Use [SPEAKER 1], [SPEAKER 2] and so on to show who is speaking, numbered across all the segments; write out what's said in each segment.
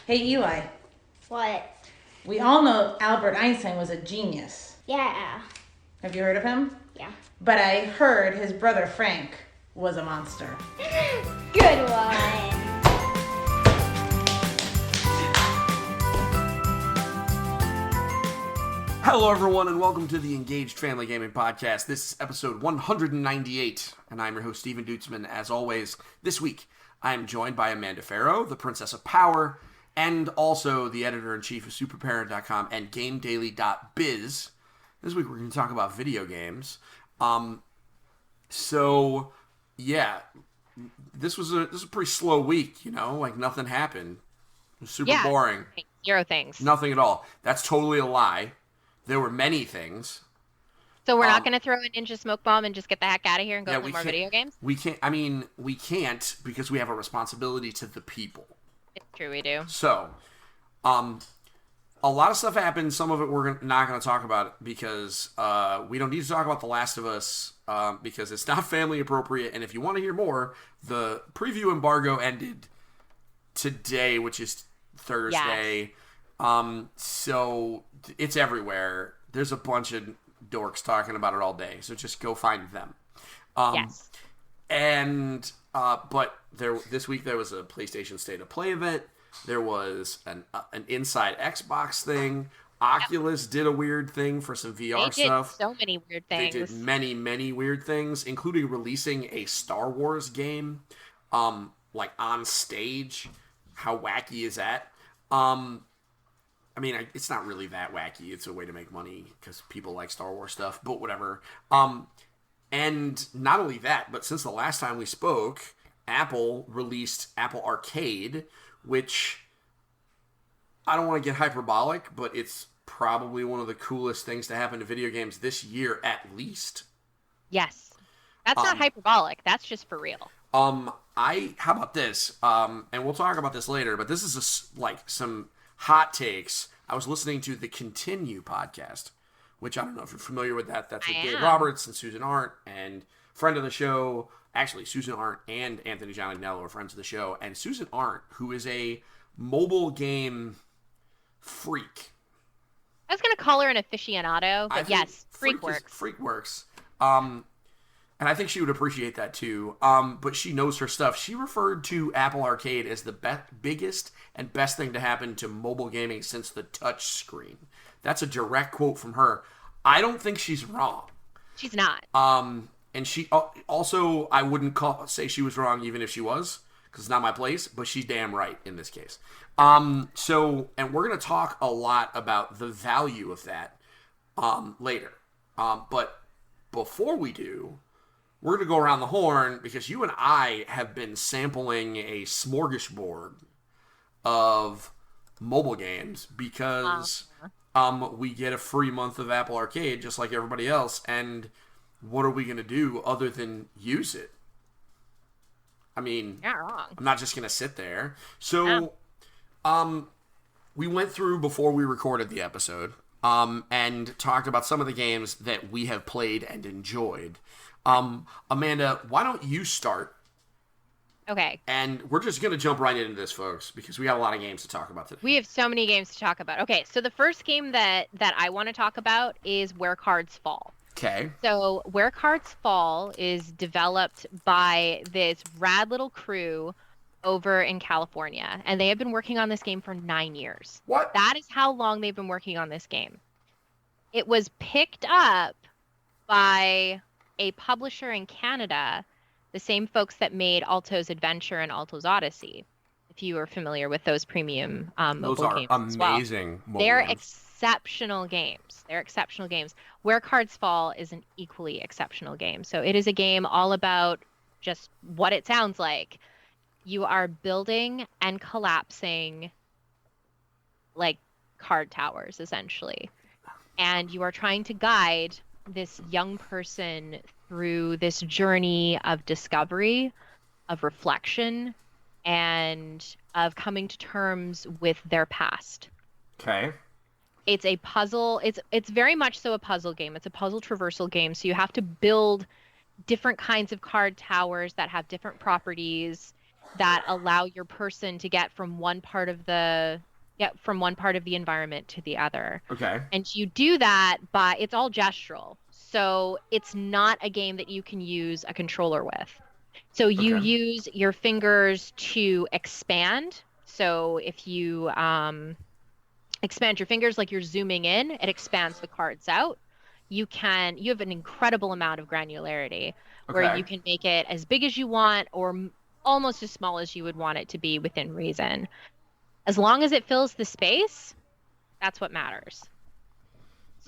[SPEAKER 1] Hey, Eli,
[SPEAKER 2] What?
[SPEAKER 1] we all know Albert Einstein was a genius.
[SPEAKER 2] Yeah.
[SPEAKER 1] Have you heard of him?
[SPEAKER 2] Yeah.
[SPEAKER 1] But I heard his brother Frank was a monster.
[SPEAKER 2] Good one.
[SPEAKER 3] Hello, everyone, and welcome to the Engaged Family Gaming Podcast. This is episode 198, and I'm your host, Stephen Dutzman. As always, this week, I am joined by Amanda Farrow, the Princess of Power, and also the editor-in-chief of superparent.com and GameDaily.biz. This week, we're going to talk about video games. This was a pretty slow week, like nothing happened. It was super boring.
[SPEAKER 4] Zero things.
[SPEAKER 3] Nothing at all. That's totally a lie. There were many things.
[SPEAKER 4] So we're not going to throw a ninja smoke bomb and just get the heck out of here and go play more video games?
[SPEAKER 3] We can't because we have a responsibility to the people.
[SPEAKER 4] It's true, we do.
[SPEAKER 3] So, a lot of stuff happened. Some of it we're not going to talk about because we don't need to talk about The Last of Us because it's not family appropriate. And if you want to hear more, the preview embargo ended today, which is Thursday. Yes. So it's everywhere. There's a bunch of dorks talking about it all day. So just go find them.
[SPEAKER 4] Yes.
[SPEAKER 3] And but this week there was a PlayStation State of Play event. There was an Inside Xbox thing. Oculus did a weird thing for some VR stuff.
[SPEAKER 4] They did so many weird things.
[SPEAKER 3] They did many weird things, including releasing a Star Wars game, like on stage. How wacky is that? It's not really that wacky. It's a way to make money because people like Star Wars stuff, but whatever. And not only that, but since the last time we spoke, Apple released Apple Arcade, which I don't want to get hyperbolic, but it's probably one of the coolest things to happen to video games this year at least.
[SPEAKER 4] Yes. That's not hyperbolic. That's just for real.
[SPEAKER 3] How about this? And we'll talk about this later, but this is some hot takes. I was listening to the Continue podcast, which I don't know if you're familiar with that. That's with Dave Roberts and Susan Arndt, and friend of the show. Actually, Susan Arndt and Anthony Giannignello are friends of the show. And Susan Arndt, who is a mobile game freak.
[SPEAKER 4] I was going to call her an aficionado, but yes, freak works.
[SPEAKER 3] Freak works. And I think she would appreciate that too. But she knows her stuff. She referred to Apple Arcade as the biggest and best thing to happen to mobile gaming since the touch screen. That's a direct quote from her. I don't think she's wrong.
[SPEAKER 4] She's not.
[SPEAKER 3] And she also, I wouldn't say she was wrong even if she was, because it's not my place, but she's damn right in this case. And we're going to talk a lot about the value of that later. But before we do, we're going to go around the horn because you and I have been sampling a smorgasbord of mobile games because we get a free month of Apple Arcade just like everybody else. And what are we going to do other than use it?
[SPEAKER 4] You're not wrong.
[SPEAKER 3] I'm not just going to sit there. So we went through before we recorded the episode and talked about some of the games that we have played and enjoyed. Amanda, why don't you start?
[SPEAKER 4] Okay.
[SPEAKER 3] And we're just going to jump right into this, folks, because we got a lot of games to talk about today.
[SPEAKER 4] We have so many games to talk about. Okay, so the first game that I want to talk about is Where Cards Fall.
[SPEAKER 3] Okay.
[SPEAKER 4] So Where Cards Fall is developed by this rad little crew over in California, and they have been working on this game for 9 years.
[SPEAKER 3] What?
[SPEAKER 4] That is how long they've been working on this game. It was picked up by a publisher in Canada, the same folks that made Alto's Adventure and Alto's Odyssey, if you are familiar with those premium mobile games.
[SPEAKER 3] Those are amazing mobile
[SPEAKER 4] They're
[SPEAKER 3] games.
[SPEAKER 4] exceptional games. They're exceptional games. Where Cards Fall is an equally exceptional game. So it is a game all about just what it sounds like. You are building and collapsing like card towers, essentially. And you are trying to guide this young person through this journey of discovery, of reflection, and of coming to terms with their past.
[SPEAKER 3] Okay.
[SPEAKER 4] It's a puzzle. It's very much so a puzzle game. It's a puzzle traversal game. So you have to build different kinds of card towers that have different properties. that allow your person to get from one part of the environment to the other.
[SPEAKER 3] Okay.
[SPEAKER 4] And you do that by, it's all gestural. So it's not a game that you can use a controller with. So you
[SPEAKER 3] Okay.
[SPEAKER 4] use your fingers to expand. So if you expand your fingers like you're zooming in, it expands the cards out. You have an incredible amount of granularity where
[SPEAKER 3] Okay.
[SPEAKER 4] you can make it as big as you want or almost as small as you would want it to be within reason. As long as it fills the space, that's what matters.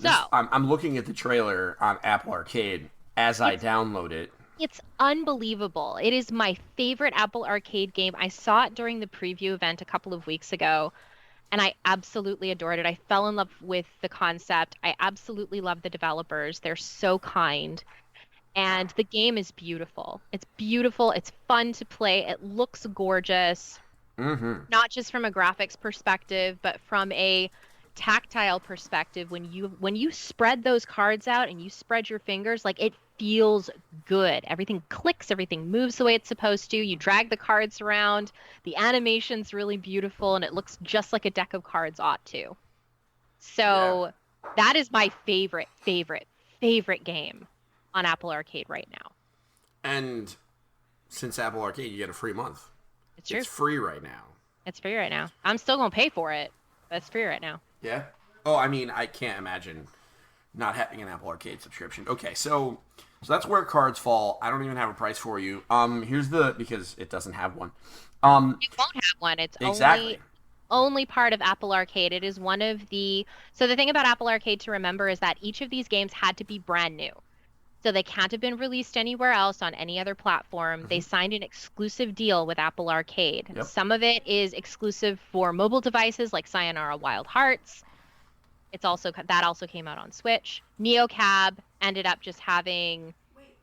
[SPEAKER 4] So
[SPEAKER 3] I'm looking at the trailer on Apple Arcade as I download it.
[SPEAKER 4] it's unbelievable. It is my favorite Apple Arcade game. I saw it during the preview event a couple of weeks ago, and I absolutely adored it. I fell in love with the concept. I absolutely love the developers. They're so kind. And the game is beautiful. It's beautiful. It's fun to play. It looks gorgeous, not just from a graphics perspective, but from a tactile perspective. When you spread those cards out and you spread your fingers, like it feels good. Everything clicks, everything moves the way it's supposed to. You drag the cards around. The animation's really beautiful, and it looks just like a deck of cards ought to. So that is my favorite game on Apple Arcade right now.
[SPEAKER 3] And since Apple Arcade, you get a free month.
[SPEAKER 4] It's true.
[SPEAKER 3] It's free right now.
[SPEAKER 4] It's free right now. I'm still gonna pay for it, but it's free right now.
[SPEAKER 3] Yeah? Oh, I mean, I can't imagine not having an Apple Arcade subscription. Okay, so that's where cards fall. I don't even have a price for you. Because it doesn't have one.
[SPEAKER 4] It won't have one. It's
[SPEAKER 3] Exactly.
[SPEAKER 4] only part of Apple Arcade. It is one of the So the thing about Apple Arcade to remember is that each of these games had to be brand new. So they can't have been released anywhere else on any other platform. They signed an exclusive deal with Apple Arcade.
[SPEAKER 3] Yep.
[SPEAKER 4] Some of it is exclusive for mobile devices like Sayonara Wild Hearts. That also came out on Switch. NeoCab ended up just having...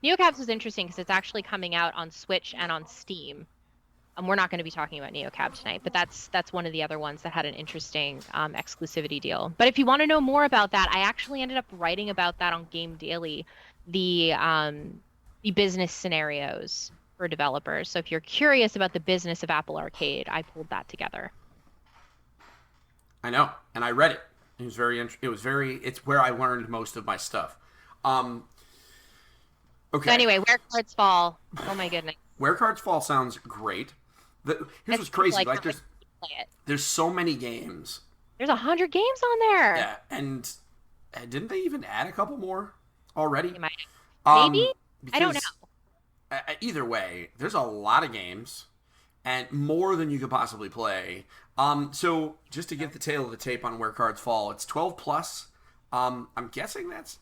[SPEAKER 4] NeoCab's was interesting because it's actually coming out on Switch and on Steam. We're not going to be talking about NeoCab tonight, but that's one of the other ones that had an interesting exclusivity deal. But if you want to know more about that, I actually ended up writing about that on Game Daily, the business scenarios for developers. So if you're curious about the business of Apple Arcade, I pulled that together.
[SPEAKER 3] I know, and I read it. It's where I learned most of my stuff. Okay.
[SPEAKER 4] So anyway, Where Cards Fall. Oh my goodness.
[SPEAKER 3] Where Cards Fall sounds great. Here's what's crazy. Like there's so many games.
[SPEAKER 4] There's 100 games on there.
[SPEAKER 3] Yeah, and didn't they even add a couple more already?
[SPEAKER 4] They might have. Maybe? I don't know.
[SPEAKER 3] Either way, there's a lot of games, and more than you could possibly play. So just to get the tail of the tape on Where Cards Fall, it's 12 plus. I'm guessing that's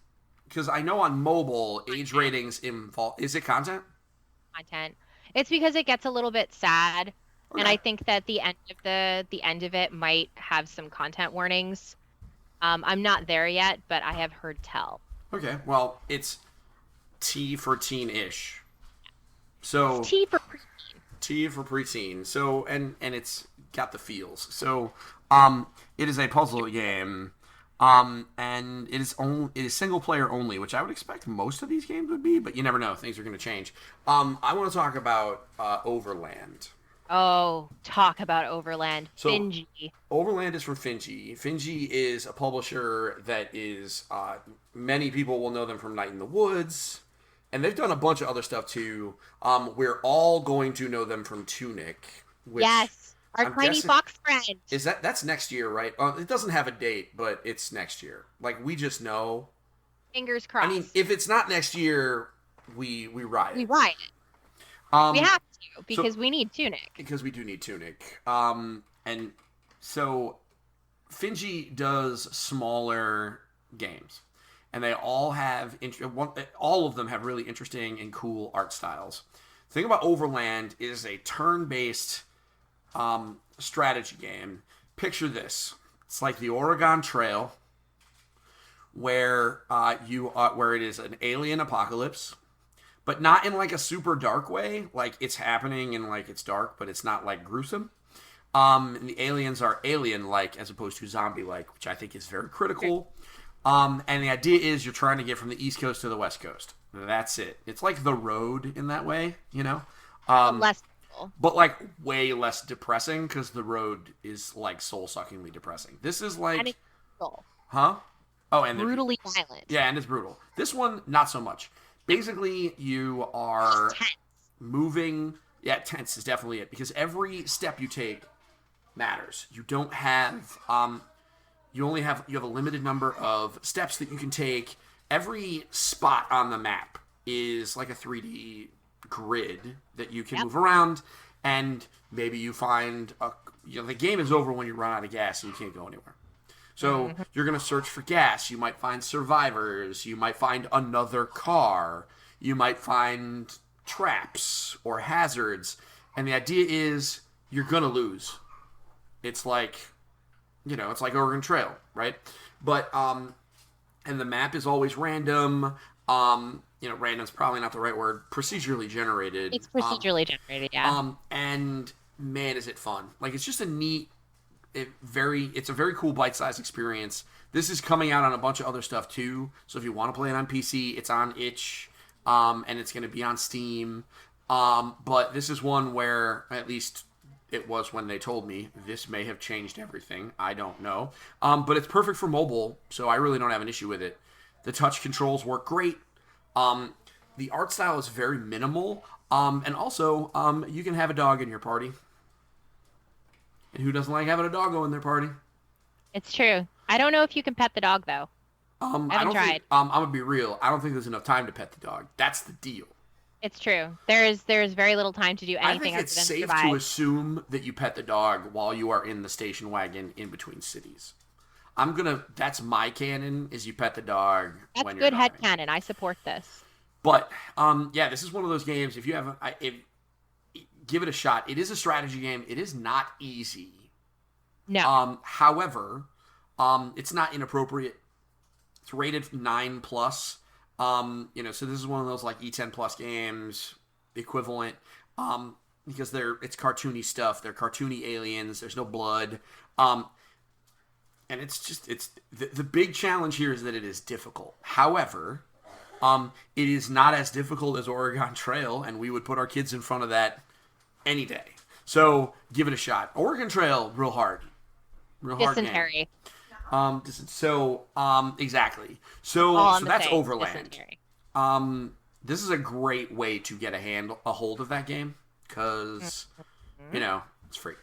[SPEAKER 3] because I know on mobile age ratings involve. Is it content?
[SPEAKER 4] It's because it gets a little bit sad,
[SPEAKER 3] Okay.
[SPEAKER 4] and I think that the end of it might have some content warnings. I'm not there yet, but I have heard tell.
[SPEAKER 3] Okay, well, it's T for teen-ish. So
[SPEAKER 4] It's T for preteen.
[SPEAKER 3] T for preteen. So and it's got the feels. So it is a puzzle game. And it is single player only, which I would expect most of these games would be, but you never know. Things are going to change. I want to talk about Overland.
[SPEAKER 4] Oh, talk about Overland.
[SPEAKER 3] So,
[SPEAKER 4] Finji.
[SPEAKER 3] Overland is from Finji. Finji is a publisher that is, many people will know them from Night in the Woods, and they've done a bunch of other stuff too. We're all going to know them from Tunic. Which
[SPEAKER 4] Yes, our
[SPEAKER 3] I'm
[SPEAKER 4] tiny
[SPEAKER 3] guessing,
[SPEAKER 4] fox friend.
[SPEAKER 3] that's next year, right? It doesn't have a date, but it's next year. Like, we just know.
[SPEAKER 4] Fingers crossed.
[SPEAKER 3] I mean, if it's not next year, we ride it.
[SPEAKER 4] We ride it. We have to because we need Tunic.
[SPEAKER 3] Because we do need Tunic. And so Finji does smaller games, and they all have all of them have really interesting and cool art styles. The thing about Overland is a turn-based strategy game. Picture this: it's like the Oregon Trail, where where it is an alien apocalypse. But not in like a super dark way. Like, it's happening and like it's dark, but it's not like gruesome. And the aliens are alien-like as opposed to zombie-like, which I think is very critical. And the idea is you're trying to get from the East Coast to the West Coast. That's it. It's like The Road in that way, you know?
[SPEAKER 4] Less
[SPEAKER 3] but like way less depressing because the road is like soul-suckingly depressing. This is like,
[SPEAKER 4] And it's brutal.
[SPEAKER 3] huh? Oh, and
[SPEAKER 4] Brutally violent.
[SPEAKER 3] yeah, and it's brutal. This one, not so much. Basically, you are
[SPEAKER 4] Tense.
[SPEAKER 3] moving. Yeah, tense is definitely it because every step you take matters. You don't have you have a limited number of steps that you can take. Every spot on the map is like a 3D grid that you can move around, and maybe you find the game is over when you run out of gas and you can't go anywhere. So you're going to search for gas. You might find survivors. You might find another car. You might find traps or hazards. And the idea is you're going to lose. It's like, it's like Oregon Trail, right? But, and the map is always random. Random's probably not the right word. Procedurally generated.
[SPEAKER 4] It's procedurally generated, yeah.
[SPEAKER 3] And man, is it fun. Like, it's just a neat, it's a very cool bite-sized experience. This is coming out on a bunch of other stuff too. So if you want to play it on PC, it's on itch, and it's going to be on Steam. But this is one where, at least it was when they told me, this may have changed everything. I don't know. But it's perfect for mobile, so I really don't have an issue with it. The touch controls work great. The art style is very minimal. And also, you can have a dog in your party. And who doesn't like having a doggo in their party?
[SPEAKER 4] It's true. I don't know if you can pet the dog, though. I haven't tried.
[SPEAKER 3] I'm going to be real. I don't think there's enough time to pet the dog. That's the deal.
[SPEAKER 4] It's true. There's very little time to do anything.
[SPEAKER 3] I think it's safe to assume that you pet the dog while you are in the station wagon in between cities. That's my canon, is you pet the dog when you're
[SPEAKER 4] That's good headcanon. I support this.
[SPEAKER 3] But, this is one of those games, if you haven't... give it a shot. It is a strategy game. It is not easy.
[SPEAKER 4] No.
[SPEAKER 3] However, it's not inappropriate. It's rated 9+. So this is one of those like E10 plus games equivalent. Because it's cartoony stuff. They're cartoony aliens. There's no blood. And the big challenge here is that it is difficult. However, it is not as difficult as Oregon Trail, and we would put our kids in front of that any day. So give it a shot. Oregon Trail, real hard.
[SPEAKER 4] Dysentery.
[SPEAKER 3] Exactly. So that's
[SPEAKER 4] same.
[SPEAKER 3] Overland.
[SPEAKER 4] Dysentery.
[SPEAKER 3] This is a great way to get a hold of that game because it's free.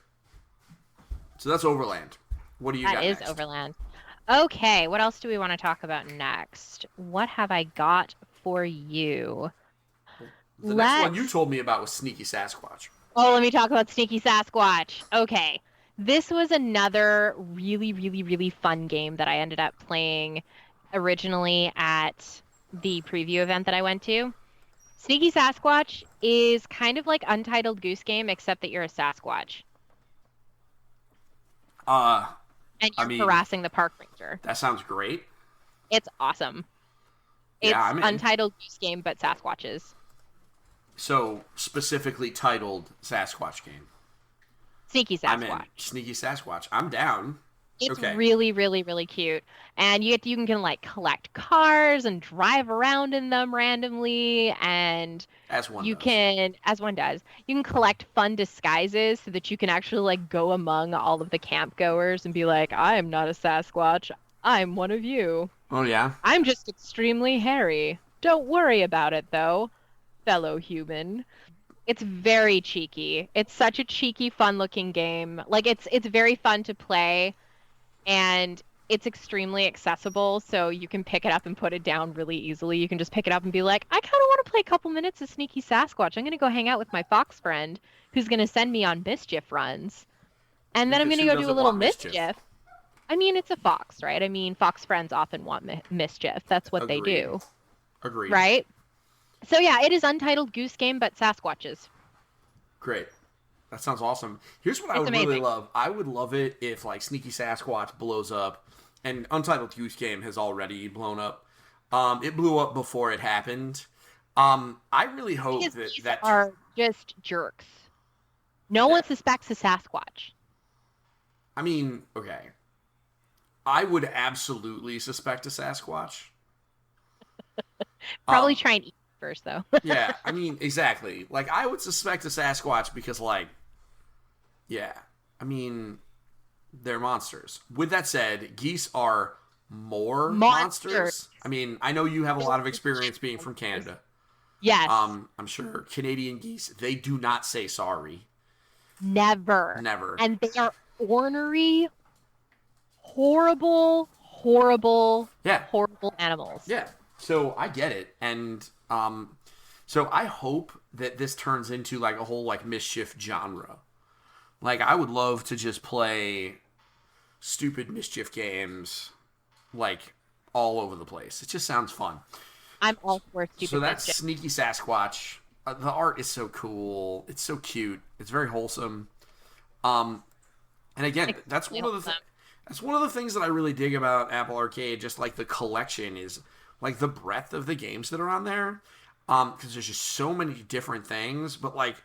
[SPEAKER 3] So that's Overland. What do you got next?
[SPEAKER 4] That is Overland. Okay, what else do we want to talk about next? What have I got for you?
[SPEAKER 3] The next one you told me about was Sneaky Sasquatch.
[SPEAKER 4] Oh, let me talk about Sneaky Sasquatch. Okay. This was another really, really, really fun game that I ended up playing originally at the preview event that I went to. Sneaky Sasquatch is kind of like Untitled Goose Game, except that you're a Sasquatch. And you're harassing the park ranger.
[SPEAKER 3] That sounds great.
[SPEAKER 4] It's awesome. It's Untitled Goose Game, but Sasquatches.
[SPEAKER 3] So, specifically titled Sasquatch game.
[SPEAKER 4] Sneaky Sasquatch.
[SPEAKER 3] I'm in. Sneaky Sasquatch. I'm down.
[SPEAKER 4] It's really, really, really cute. And you can like collect cars and drive around in them randomly, and
[SPEAKER 3] as one
[SPEAKER 4] does. You can collect fun disguises so that you can actually like go among all of the camp goers and be like, I am not a Sasquatch. I'm one of you.
[SPEAKER 3] Oh yeah.
[SPEAKER 4] I'm just extremely hairy. Don't worry about it though, fellow human. It's very cheeky. It's such a cheeky, fun-looking game. Like it's very fun to play. And it's extremely accessible, so you can pick it up and put it down really easily. You can just pick it up and be like, I kind of want to play a couple minutes of Sneaky Sasquatch. I'm going to go hang out with my fox friend who's going to send me on mischief runs. And then I'm going to go do a little mischief. I mean, it's a fox, right? I mean, fox friends often want mischief. That's what they do.
[SPEAKER 3] Agreed.
[SPEAKER 4] Right? So yeah, it is Untitled Goose Game, but Sasquatches.
[SPEAKER 3] Great. That sounds awesome. Here's what I would really love. I would love it if like Sneaky Sasquatch blows up, and Untitled Goose Game has already blown up. It blew up before it happened. I really hope that
[SPEAKER 4] are just jerks. No one suspects a Sasquatch.
[SPEAKER 3] I mean, okay. I would absolutely suspect a Sasquatch.
[SPEAKER 4] Probably try and eat first, though.
[SPEAKER 3] Yeah, I mean, exactly. Like, I would suspect a Sasquatch because, like, yeah, I mean, they're monsters. With that said, geese are more monsters. I mean, I know you have a lot of experience being from Canada.
[SPEAKER 4] Yes.
[SPEAKER 3] I'm sure Canadian geese, they do not say sorry.
[SPEAKER 4] Never.
[SPEAKER 3] Never.
[SPEAKER 4] And they are ornery, horrible, horrible,
[SPEAKER 3] Yeah.
[SPEAKER 4] horrible animals.
[SPEAKER 3] Yeah. So I get it. And so I hope that this turns into like a whole like mischief genre. Like I would love to just play stupid mischief games like all over the place. It just sounds fun.
[SPEAKER 4] I'm all for stupid
[SPEAKER 3] So that's
[SPEAKER 4] mischief.
[SPEAKER 3] Sneaky Sasquatch. The art is so cool. It's so cute. It's very wholesome. And again, that's one of the things that I really dig about Apple Arcade. Just like the collection is like the breadth of the games that are on there. Because there's just so many different things. But like,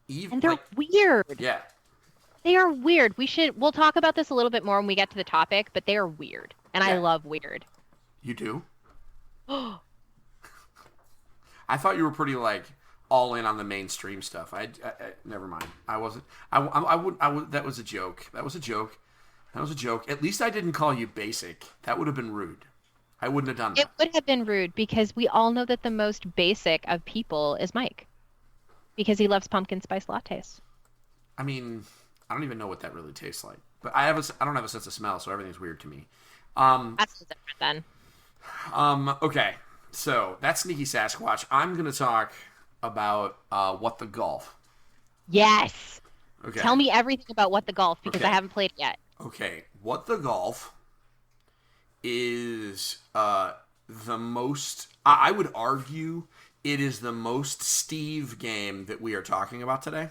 [SPEAKER 3] even
[SPEAKER 4] And they're
[SPEAKER 3] like,
[SPEAKER 4] weird.
[SPEAKER 3] yeah,
[SPEAKER 4] They are weird. We'll talk about this a little bit more when we get to the topic, but they are weird. And I
[SPEAKER 3] Yeah.
[SPEAKER 4] love weird.
[SPEAKER 3] you do. I thought you were pretty like all in on the mainstream stuff. I never mind. I wasn't. I would. That was a joke. That was a joke. That was a joke. At least I didn't call you basic. That would have been rude. I wouldn't have done that.
[SPEAKER 4] It would have been rude because we all know that the most basic of people is Mike. Because he loves pumpkin spice lattes.
[SPEAKER 3] I mean, I don't even know what that really tastes like. But I don't have a sense of smell, so everything's weird to me.
[SPEAKER 4] That's different then.
[SPEAKER 3] Okay. So that's Sneaky Sasquatch. I'm gonna talk about What the Golf.
[SPEAKER 4] Yes.
[SPEAKER 3] Okay.
[SPEAKER 4] Tell me everything about What the Golf because
[SPEAKER 3] Okay.
[SPEAKER 4] I haven't played it yet.
[SPEAKER 3] Okay, What the Golf is the most. I would argue it is the most Steve game that we are talking about today.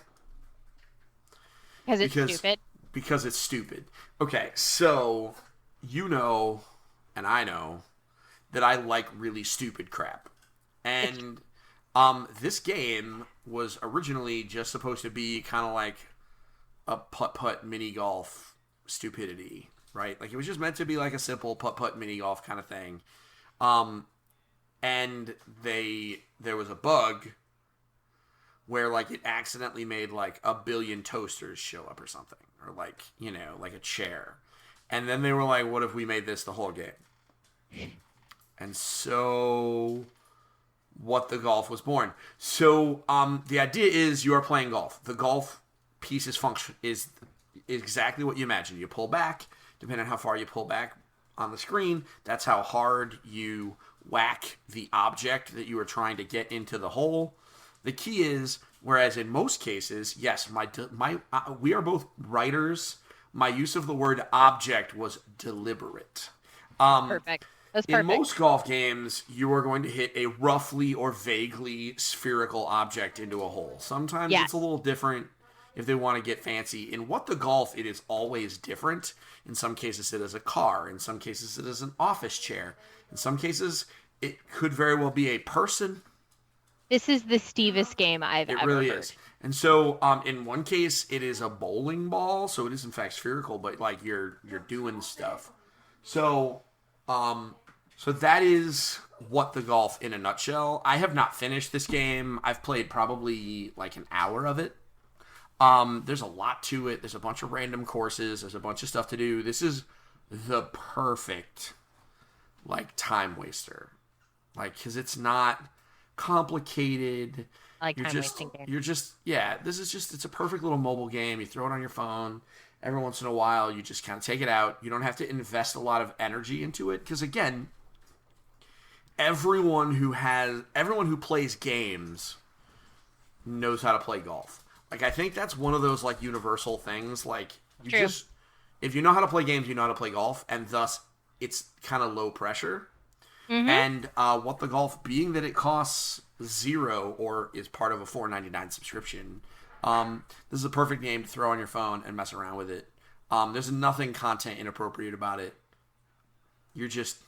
[SPEAKER 4] Because it's stupid.
[SPEAKER 3] Because it's stupid. Okay, so you know, and I know that I like really stupid crap, and this game was originally just supposed to be kind of like a putt-putt mini golf stupidity, right? Like it was just meant to be like a simple putt-putt mini golf kind of thing. And there was a bug where like it accidentally made like a billion toasters show up or something, or like, you know, like a chair. And then they were like, what if we made this the whole game? And so What the Golf was born. So the idea is you are playing golf. The golf piece's function is exactly what you imagine. You pull back, depending on how far you pull back on the screen, that's how hard you whack the object that you are trying to get into the hole. The key is, whereas in most cases, yes, we are both writers. My use of the word object was deliberate.
[SPEAKER 4] Perfect. That's perfect.
[SPEAKER 3] In most golf games, you are going to hit a roughly or vaguely spherical object into a hole. Sometimes
[SPEAKER 4] Yes.
[SPEAKER 3] it's a little different if they want to get fancy. In What the Golf, it is always different. In some cases, it is a car. In some cases, it is an office chair. In some cases, it could very well be a person.
[SPEAKER 4] This is the Stevest game I've ever
[SPEAKER 3] It really
[SPEAKER 4] heard.
[SPEAKER 3] is. And so, in one case, it is a bowling ball, so it is in fact spherical, but like you're doing stuff. So, so that is What the Golf in a nutshell. I have not finished this game. I've played probably like an hour of it. There's a lot to it. There's a bunch of random courses. There's a bunch of stuff to do. This is the perfect like time waster, like because it's not complicated.
[SPEAKER 4] I like time-wasting games.
[SPEAKER 3] This is just, it's a perfect little mobile game. You throw it on your phone. Every once in a while, you just kind of take it out. You don't have to invest a lot of energy into it. Because again, everyone who plays games knows how to play golf. Like, I think that's one of those, like, universal things. Like,
[SPEAKER 4] True.
[SPEAKER 3] if you know how to play games, you know how to play golf. And thus, it's kind of low pressure.
[SPEAKER 4] Mm-hmm.
[SPEAKER 3] And What the Golf, being that it costs $0 or is part of a $4.99 subscription, this is a perfect game to throw on your phone and mess around with it. There's nothing content inappropriate about it. You're just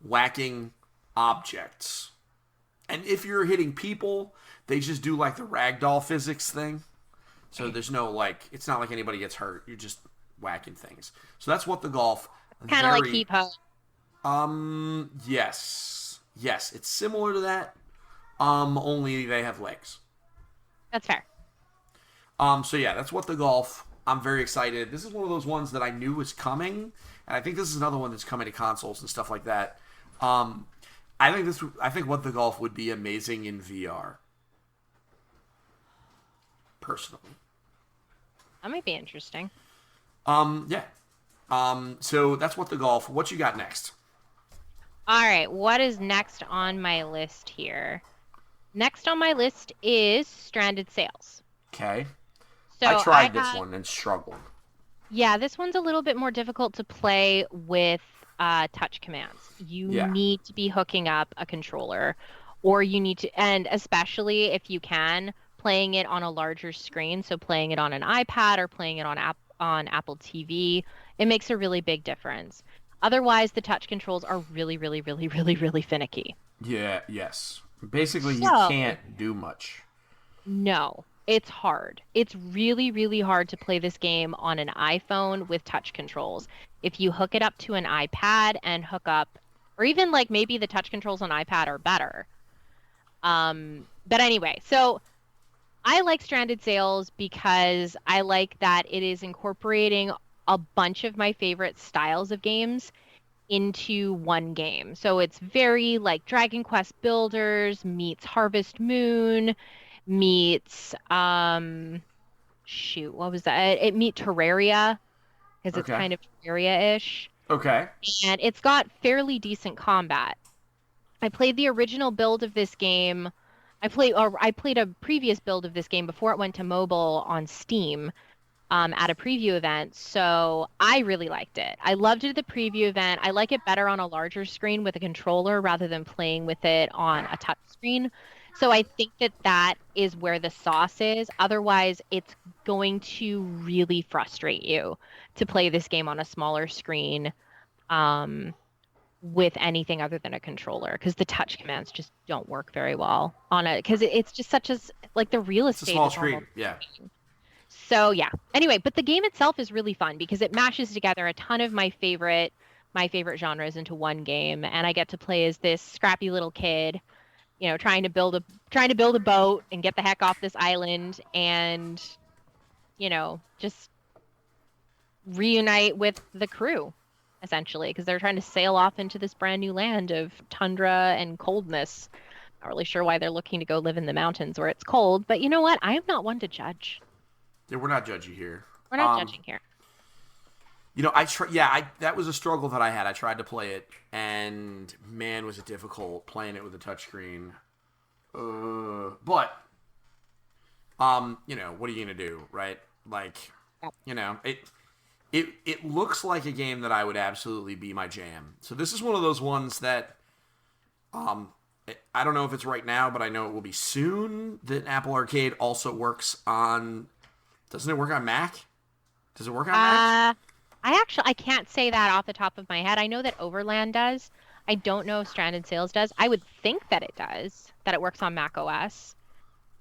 [SPEAKER 3] whacking objects. And if you're hitting people, they just do like the ragdoll physics thing. So there's no like, it's not like anybody gets hurt. You're just whacking things. So that's What the Golf.
[SPEAKER 4] Kind of like Keep Home.
[SPEAKER 3] Yes, it's similar to that. Only they have legs.
[SPEAKER 4] That's fair.
[SPEAKER 3] So yeah, that's What the Golf. I'm very excited. This is one of those ones that I knew was coming, and I think this is another one that's coming to consoles and stuff like that. I think What the Golf would be amazing in VR. Personally.
[SPEAKER 4] That might be interesting.
[SPEAKER 3] Yeah. So that's What the Golf. What you got next?
[SPEAKER 4] All right, what is next on my list here? Next on my list is Stranded Sails.
[SPEAKER 3] Okay.
[SPEAKER 4] So
[SPEAKER 3] I tried this one and struggled.
[SPEAKER 4] Yeah, this one's a little bit more difficult to play with touch commands. You need to be hooking up a controller, or you need to, and especially if you can, playing it on a larger screen. So playing it on an iPad or playing it on Apple TV, it makes a really big difference. Otherwise, the touch controls are really, really, really, really, really finicky.
[SPEAKER 3] Yeah, yes. Basically, you can't do much.
[SPEAKER 4] No, it's hard. It's really, really hard to play this game on an iPhone with touch controls. If you hook it up to an iPad and hook up, or even like maybe the touch controls on iPad are better. But anyway, so I like Stranded Sails because I like that it is incorporating a bunch of my favorite styles of games into one game. So it's very like Dragon Quest Builders meets Harvest Moon meets what was that? It meet Terraria because it's kind of Terraria-ish.
[SPEAKER 3] Okay.
[SPEAKER 4] And it's got fairly decent combat. I played the original build of this game. I played a previous build of this game before it went to mobile on Steam. At a preview event, so I really liked it. I loved it at the preview event. I like it better on a larger screen with a controller rather than playing with it on a touch screen. So I think that is where the sauce is. Otherwise, it's going to really frustrate you to play this game on a smaller screen with anything other than a controller, because the touch commands just don't work very well on it, because it's just such as like the real estate.
[SPEAKER 3] It's a small screen, yeah.
[SPEAKER 4] So yeah. Anyway, but the game itself is really fun because it mashes together a ton of my favorite genres into one game, and I get to play as this scrappy little kid, trying to build a boat and get the heck off this island, and just reunite with the crew, essentially, because they're trying to sail off into this brand new land of tundra and coldness. Not really sure why they're looking to go live in the mountains where it's cold, but you know what? I am not one to judge.
[SPEAKER 3] Yeah, we're not judgy here.
[SPEAKER 4] We're not judging here.
[SPEAKER 3] That was a struggle that I had. I tried to play it, and man, was it difficult playing it with a touchscreen. But what are you gonna do, right? Like, it looks like a game that I would absolutely be my jam. So this is one of those ones that, I don't know if it's right now, but I know it will be soon. That Apple Arcade also works on. Doesn't it work on Mac? Does it work on Mac?
[SPEAKER 4] I can't say that off the top of my head. I know that Overland does. I don't know if Stranded Sails does. I would think that it does, that it works on Mac OS.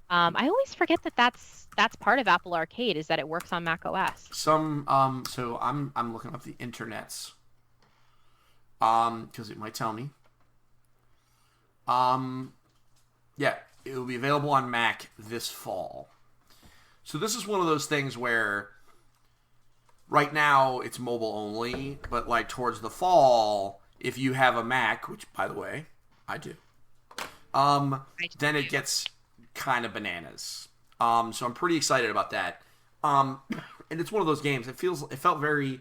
[SPEAKER 4] I always forget that that's part of Apple Arcade, is that it works on Mac OS.
[SPEAKER 3] So I'm looking up the internets. Because it might tell me. Yeah, it will be available on Mac this fall. So this is one of those things where right now it's mobile only, but like towards the fall, if you have a Mac, which by the way, I do, then it gets kind of bananas. So I'm pretty excited about that. And it's one of those games. It felt very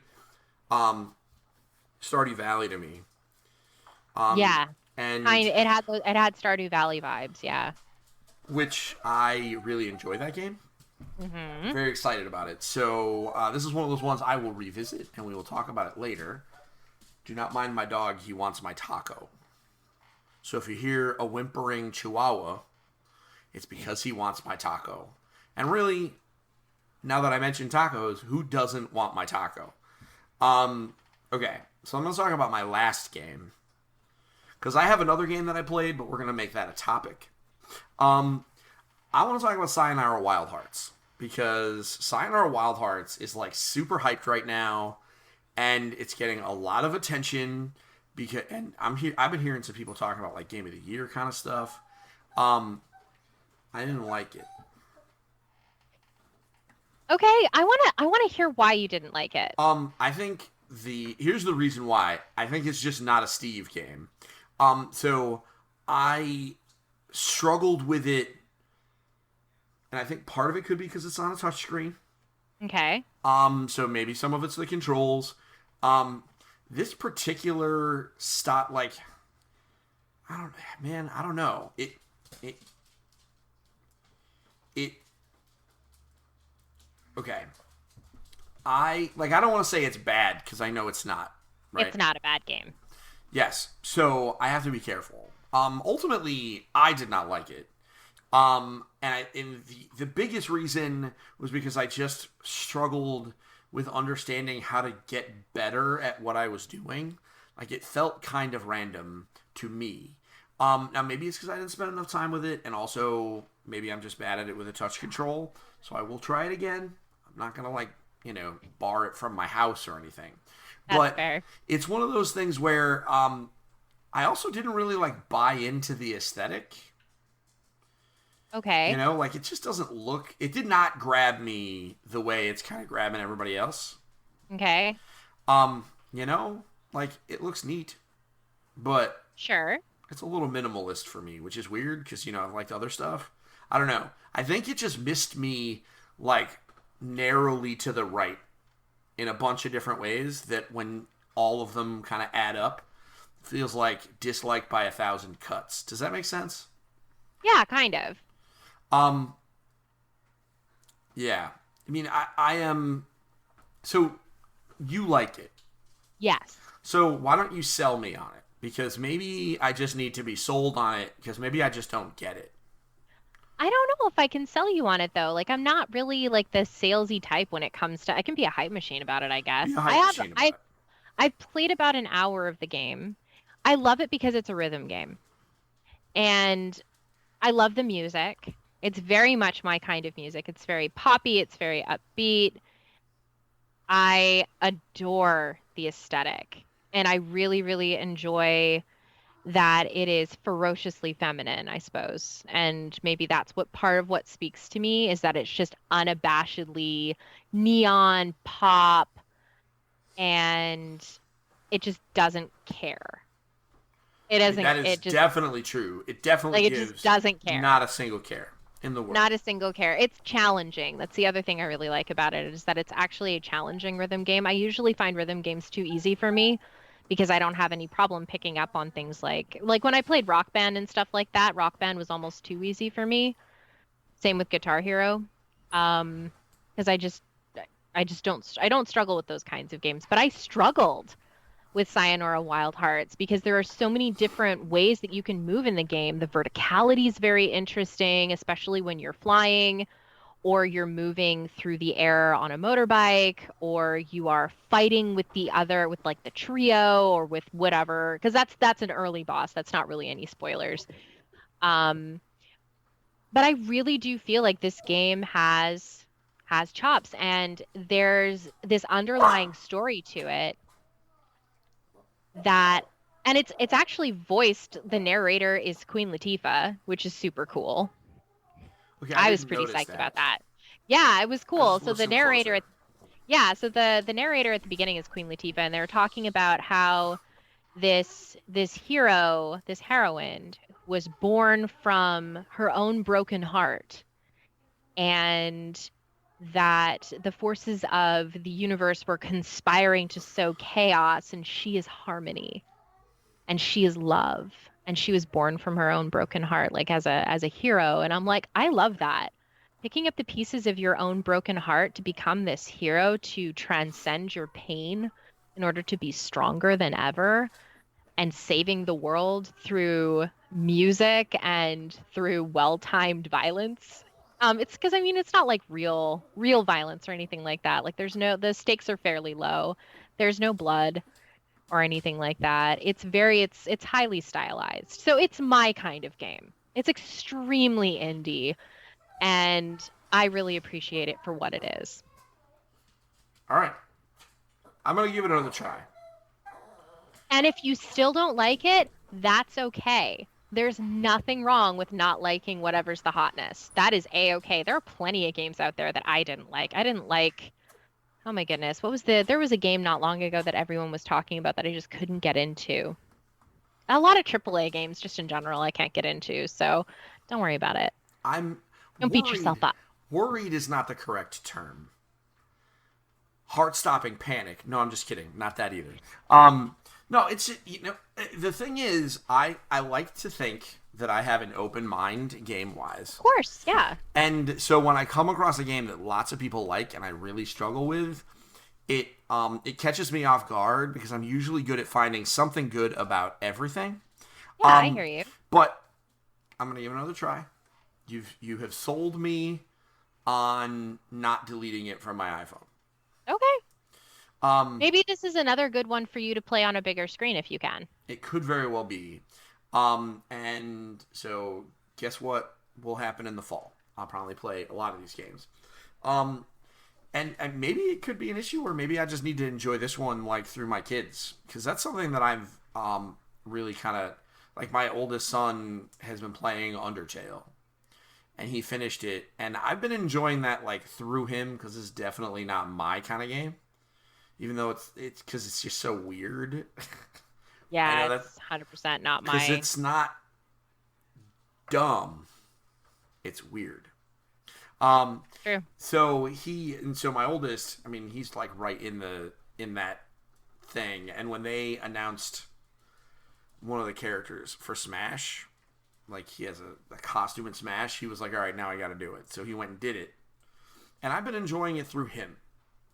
[SPEAKER 3] Stardew Valley to me.
[SPEAKER 4] Yeah.
[SPEAKER 3] And
[SPEAKER 4] it had Stardew Valley vibes, yeah.
[SPEAKER 3] Which I really enjoy that game. Mm-hmm. Very excited about it. So this is one of those ones I will revisit, and we will talk about it later. Do not mind my dog. He wants my taco. So if you hear a whimpering chihuahua, it's because he wants my taco. And really, now that I mentioned tacos, who doesn't want my taco? Okay, so I'm going to talk about my last game. Because I have another game that I played, but we're going to make that a topic. I want to talk about Sayonara Wild Hearts, because Sayonara Wild Hearts is like super hyped right now, and it's getting a lot of attention. I've been hearing some people talking about like Game of the Year kind of stuff. I didn't like it.
[SPEAKER 4] Okay, I wanna hear why you didn't like it.
[SPEAKER 3] I think here's the reason why. I think it's just not a Steve game. So I struggled with it, and I think part of it could be because it's on a touchscreen.
[SPEAKER 4] Okay.
[SPEAKER 3] So maybe some of it's the controls. This particular stop, like, I don't know. It, okay. I don't want to say it's bad because I know it's not. Right?
[SPEAKER 4] It's not a bad game.
[SPEAKER 3] Yes. So I have to be careful. Ultimately, I did not like it. And the biggest reason was because I just struggled with understanding how to get better at what I was doing. Like, it felt kind of random to me. Now maybe it's because I didn't spend enough time with it, and also maybe I'm just bad at it with a touch control. So I will try it again. I'm not gonna bar it from my house or anything.
[SPEAKER 4] That's fair.
[SPEAKER 3] It's one of those things where I also didn't really buy into the aesthetic.
[SPEAKER 4] Okay.
[SPEAKER 3] It just doesn't look. It did not grab me the way it's kind of grabbing everybody else.
[SPEAKER 4] Okay.
[SPEAKER 3] It looks neat, but
[SPEAKER 4] Sure.
[SPEAKER 3] it's a little minimalist for me, which is weird because I've liked other stuff. I don't know. I think it just missed me narrowly to the right in a bunch of different ways that when all of them kind of add up, feels like disliked by 1,000 cuts. Does that make sense?
[SPEAKER 4] Yeah, kind of.
[SPEAKER 3] Yeah. I mean, I am... So, you liked it.
[SPEAKER 4] Yes.
[SPEAKER 3] So, why don't you sell me on it? Because maybe I just need to be sold on it, because maybe I just don't get it.
[SPEAKER 4] I don't know if I can sell you on it though. I'm not really the salesy type when it comes to. I can be a hype machine about it, I guess.
[SPEAKER 3] Be a hype machine about it.
[SPEAKER 4] I've played about an hour of the game. I love it because it's a rhythm game. And I love the music. It's very much my kind of music. It's very poppy, it's very upbeat. I adore the aesthetic. And I really, really enjoy that it is ferociously feminine, I suppose. And maybe that's part of what speaks to me is that it's just unabashedly neon pop and it just doesn't care. It doesn't.
[SPEAKER 3] That is definitely true. It definitely
[SPEAKER 4] it
[SPEAKER 3] gives
[SPEAKER 4] just doesn't care.
[SPEAKER 3] Not a single care in the world.
[SPEAKER 4] Not a single care. It's challenging. That's the other thing I really like about it is that it's actually a challenging rhythm game. I usually find rhythm games too easy for me because I don't have any problem picking up on things like when I played Rock Band and stuff like that. Rock Band was almost too easy for me. Same with Guitar Hero, because I don't struggle with those kinds of games. But I struggled with Sayonara Wild Hearts because there are so many different ways that you can move in the game. The verticality is very interesting, especially when you're flying or you're moving through the air on a motorbike or you are fighting with the trio or with whatever, because that's an early boss. That's not really any spoilers. But I really do feel like this game has chops and there's this underlying story to it and it's actually voiced. The narrator is Queen Latifah, which is super cool.
[SPEAKER 3] Okay,
[SPEAKER 4] I was pretty psyched about that. Yeah, it was cool. So the narrator, so the narrator at the beginning is Queen Latifah, and they're talking about how this heroine was born from her own broken heart, and that the forces of the universe were conspiring to sow chaos, and she is harmony and she is love, and she was born from her own broken heart as a hero. And I'm like, I love that. Picking up the pieces of your own broken heart to become this hero, to transcend your pain in order to be stronger than ever, and saving the world through music and through well-timed violence. It's because it's not real violence or anything like that. The stakes are fairly low. There's no blood or anything like that. It's highly stylized. So it's my kind of game. It's extremely indie, and I really appreciate it for what it is.
[SPEAKER 3] All right. I'm going to give it another try.
[SPEAKER 4] And if you still don't like it, that's okay. There's nothing wrong with not liking whatever's the hotness. That is a-okay. There are plenty of games out there that I didn't like. I didn't like, oh my goodness, there was a game not long ago that everyone was talking about that I just couldn't get into. A lot of AAA games just in general I can't get into, so don't worry about it.
[SPEAKER 3] I'm
[SPEAKER 4] Don't beat yourself up.
[SPEAKER 3] Worried is not the correct term. Heart-stopping panic. No, I'm just kidding. Not that either. No, it's, the thing is, I like to think that I have an open mind game-wise.
[SPEAKER 4] Of course, yeah.
[SPEAKER 3] And so when I come across a game that lots of people like and I really struggle with, it catches me off guard because I'm usually good at finding something good about everything.
[SPEAKER 4] Yeah, I hear you.
[SPEAKER 3] But I'm gonna give it another try. You have sold me on not deleting it from my iPhone.
[SPEAKER 4] Okay. Maybe this is another good one for you to play on a bigger screen if you can.
[SPEAKER 3] It could very well be. And so guess what will happen in the fall? I'll probably play a lot of these games. And maybe it could be an issue, or maybe I just need to enjoy this one like through my kids, because that's something that I've really kind of like. My oldest son has been playing Undertale, and he finished it, and I've been enjoying that like through him because it's definitely not my kind of game, even though it's because it's just so weird.
[SPEAKER 4] Yeah, it's 100% not my.
[SPEAKER 3] Because it's not dumb, it's weird.
[SPEAKER 4] True.
[SPEAKER 3] So my oldest, I mean, he's like right in that thing. And when they announced one of the characters for Smash, like he has a costume in Smash, he was like, all right, now I got to do it. So he went and did it. And I've been enjoying it through him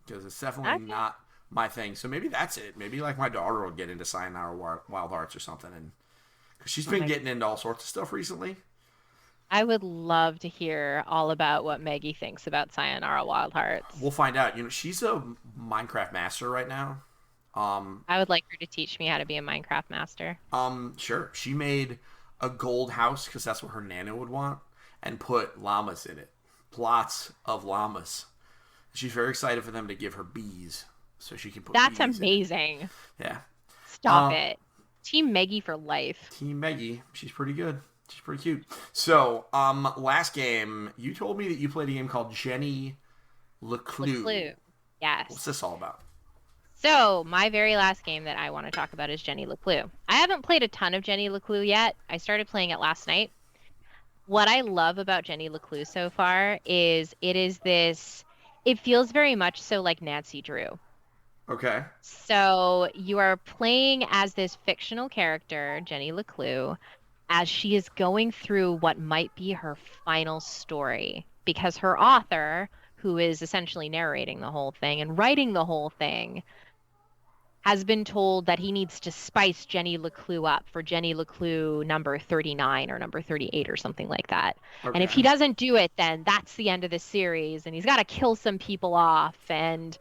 [SPEAKER 3] because it's definitely not my thing. So maybe that's it. Maybe like my daughter will get into Sayonara Wild Hearts or something. And because she's been getting into all sorts of stuff recently.
[SPEAKER 4] I would love to hear all about what Maggie thinks about Sayonara Wild Hearts.
[SPEAKER 3] We'll find out. She's a Minecraft master right now.
[SPEAKER 4] I would like her to teach me how to be a Minecraft master.
[SPEAKER 3] Sure. She made a gold house because that's what her nana would want, and put llamas in it. Lots of llamas. She's very excited for them to give her bees, so she can put.
[SPEAKER 4] That's
[SPEAKER 3] bees
[SPEAKER 4] amazing.
[SPEAKER 3] In it. Yeah.
[SPEAKER 4] Stop it. Team Maggie for life.
[SPEAKER 3] Team Maggie. She's pretty good. She's pretty cute. So, last game, you told me that you played a game called Jennie LeClue.
[SPEAKER 4] Yes.
[SPEAKER 3] What's this all about?
[SPEAKER 4] So, my very last game that I want to talk about is Jennie LeClue. I haven't played a ton of Jennie LeClue yet. I started playing it last night. What I love about Jennie LeClue so far is it feels very much so like Nancy Drew.
[SPEAKER 3] Okay.
[SPEAKER 4] So, you are playing as this fictional character, Jennie LeClue, as she is going through what might be her final story, because her author, who is essentially narrating the whole thing and writing the whole thing, has been told that he needs to spice Jennie LeClue up for Jennie LeClue number 39 or number 38 or something like that. Okay. And if he doesn't do it, then that's the end of the series, and he's got to kill some people off and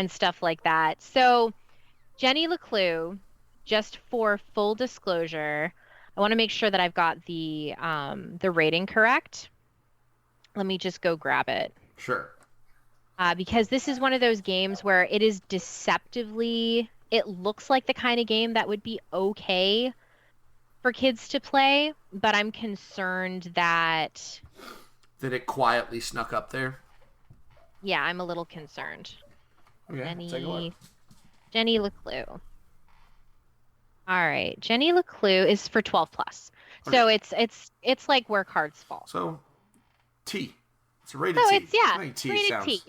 [SPEAKER 4] stuff like that. So Jennie LeClue, just for full disclosure, I want to make sure that I've got the rating correct. Let me just go grab it.
[SPEAKER 3] Sure.
[SPEAKER 4] Because this is one of those games where it is deceptively, it looks like the kind of game that would be okay for kids to play, but I'm concerned that
[SPEAKER 3] it quietly snuck up there.
[SPEAKER 4] Yeah, I'm a little concerned.
[SPEAKER 3] Okay, take a look.
[SPEAKER 4] Jennie LeClue. All right, Jennie LeClue is for 12 plus. Okay. So it's like Where Cards Fall.
[SPEAKER 3] So T. It's a rated T.
[SPEAKER 4] It's rated T.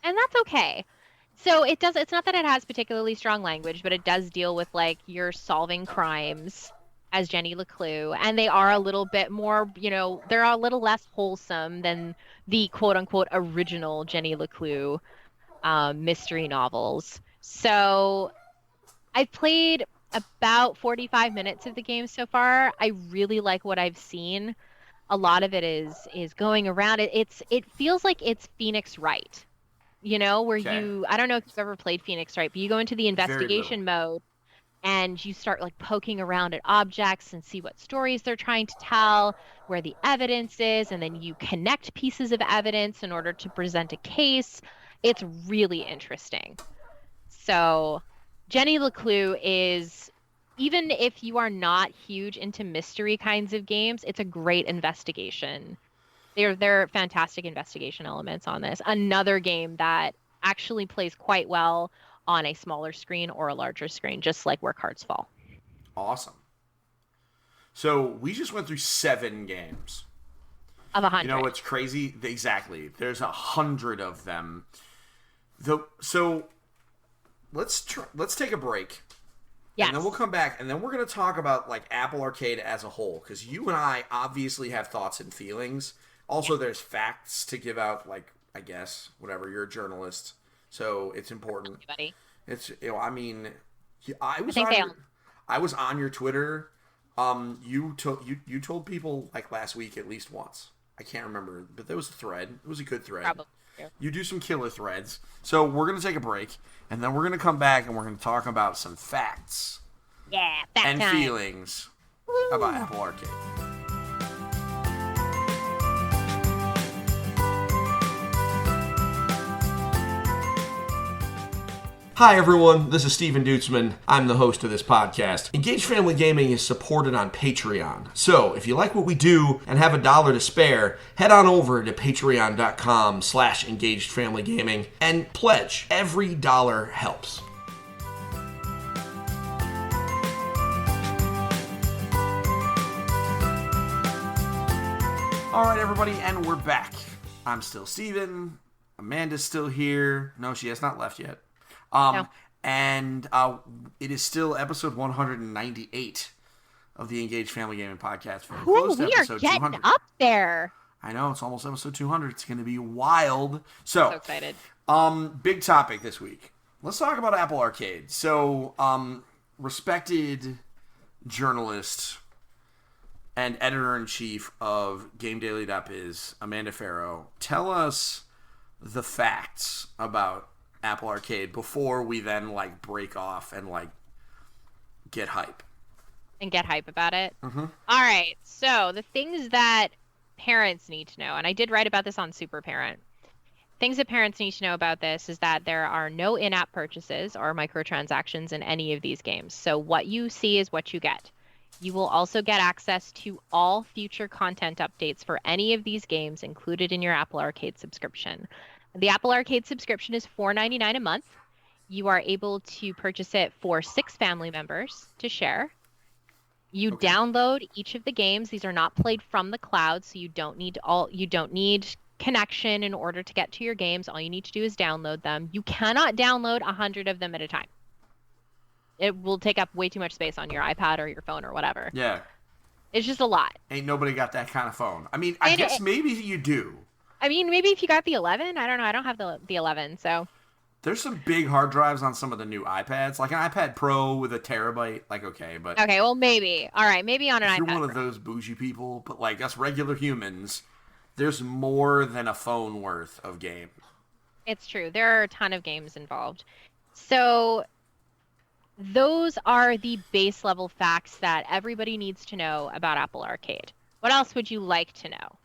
[SPEAKER 4] And that's okay. So it's not that it has particularly strong language, but it does deal with like you're solving crimes as Jennie LeClue, and they are a little bit more, they're a little less wholesome than the quote unquote original Jennie LeClue mystery novels. So I've played about 45 minutes of the game so far. I really like what I've seen. A lot of it is going around. It feels like it's Phoenix Wright, where I don't know if you've ever played Phoenix Wright, but you go into the investigation mode and you start like poking around at objects and see what stories they're trying to tell, where the evidence is, and then you connect pieces of evidence in order to present a case. It's really interesting. So Jennie LeClue is even if you are not huge into mystery kinds of games, it's a great investigation. They're fantastic investigation elements on this. Another game that actually plays quite well on a smaller screen or a larger screen, just like Where Cards Fall.
[SPEAKER 3] Awesome. So we just went through 7 games.
[SPEAKER 4] Of 100.
[SPEAKER 3] You know what's crazy? Exactly. There's 100 of them. So let's take a break.
[SPEAKER 4] Yes.
[SPEAKER 3] And then we'll come back, and then we're going to talk about like Apple Arcade as a whole, because you and I obviously have thoughts and feelings. Also, there's facts to give out, like, I guess, whatever. You're a journalist, so it's important.
[SPEAKER 4] Everybody.
[SPEAKER 3] It's, I mean, I was on your Twitter. You told people like last week at least once. I can't remember, but there was a thread. It was a good thread.
[SPEAKER 4] Probably.
[SPEAKER 3] You do some killer threads. So we're going to take a break, and then we're going to come back, and we're going to talk about some facts and
[SPEAKER 4] time.
[SPEAKER 3] feelings about Apple Arcade. Hi everyone, this is Steven Dutzman. I'm the host of this podcast. Engaged Family Gaming is supported on Patreon. So, if you like what we do and have $1 to spare, head on over to patreon.com/engagedfamilygaming and pledge. Every dollar helps. Alright everybody, and we're back. I'm still Steven. Amanda's still here. No, she has not left yet.
[SPEAKER 4] No.
[SPEAKER 3] And it is still episode 198 of the Engaged Family Gaming Podcast.
[SPEAKER 4] Ooh, we are getting
[SPEAKER 3] 200.
[SPEAKER 4] up there.
[SPEAKER 3] I know, it's almost episode 200. It's going to be wild. So
[SPEAKER 4] excited.
[SPEAKER 3] Big topic this week. Let's talk about Apple Arcade. So, respected journalist and editor-in-chief of GameDaily.biz, Amanda Farrow, tell us the facts about Apple Arcade before we then like break off and like get hype.
[SPEAKER 4] And get hype about it.
[SPEAKER 3] Mm-hmm.
[SPEAKER 4] All right. So the things that parents need to know, and I did write about this on Super Parent. Things that parents need to know about this is that there are no in-app purchases or microtransactions in any of these games. So what you see is what you get. You will also get access to all future content updates for any of these games included in your Apple Arcade subscription. The Apple Arcade subscription is $4.99 a month. You are able to purchase it for 6 family members to share. You download each of the games. These are not played from the cloud, so you don't need connection in order to get to your games. All you need to do is download them. You cannot download 100 of them at a time. It will take up way too much space on your iPad or your phone or whatever.
[SPEAKER 3] Yeah.
[SPEAKER 4] It's just a lot.
[SPEAKER 3] Ain't nobody got that kind of phone. I mean, I guess maybe you do.
[SPEAKER 4] I mean, maybe if you got the 11, I don't know. I don't have the 11, so.
[SPEAKER 3] There's some big hard drives on some of the new iPads, like an iPad Pro with a terabyte. Like, okay, but
[SPEAKER 4] okay, well, maybe. All right, maybe on an iPad.
[SPEAKER 3] If you're one of
[SPEAKER 4] Pro.
[SPEAKER 3] those bougie people, but like us regular humans, there's more than a phone worth of game.
[SPEAKER 4] It's true. There are a ton of games involved. So those are the base level facts that everybody needs to know about Apple Arcade. What else would you like to know?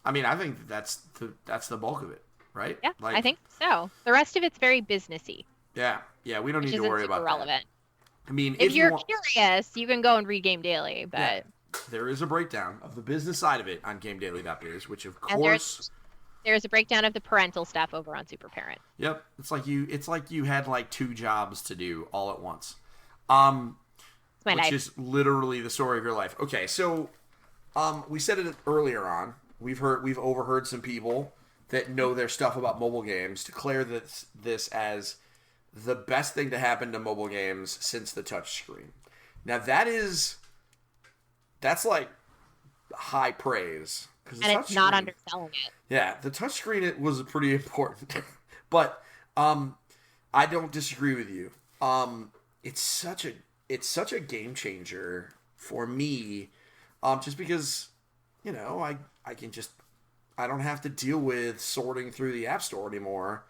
[SPEAKER 3] I mean, I think that's the bulk of it, right?
[SPEAKER 4] Yeah, I think so. The rest of it's very businessy.
[SPEAKER 3] Yeah, we don't need to worry about
[SPEAKER 4] relevant.
[SPEAKER 3] That. I mean,
[SPEAKER 4] if you're curious, you can go and read Game Daily, but
[SPEAKER 3] yeah, there is a breakdown of the business side of it on GameDaily.biz, which of course
[SPEAKER 4] there's a breakdown of the parental stuff over on Super Parent.
[SPEAKER 3] Yep, it's like you had like 2 jobs to do all at once. Which is literally the story of your life. Okay, so we said it earlier on. We've overheard some people that know their stuff about mobile games declare this as the best thing to happen to mobile games since the touchscreen. Now that's like high praise,
[SPEAKER 4] and it's not underselling it.
[SPEAKER 3] Yeah, the touchscreen it was pretty important, but I don't disagree with you. It's such a game changer for me, just because I don't have to deal with sorting through the App Store anymore.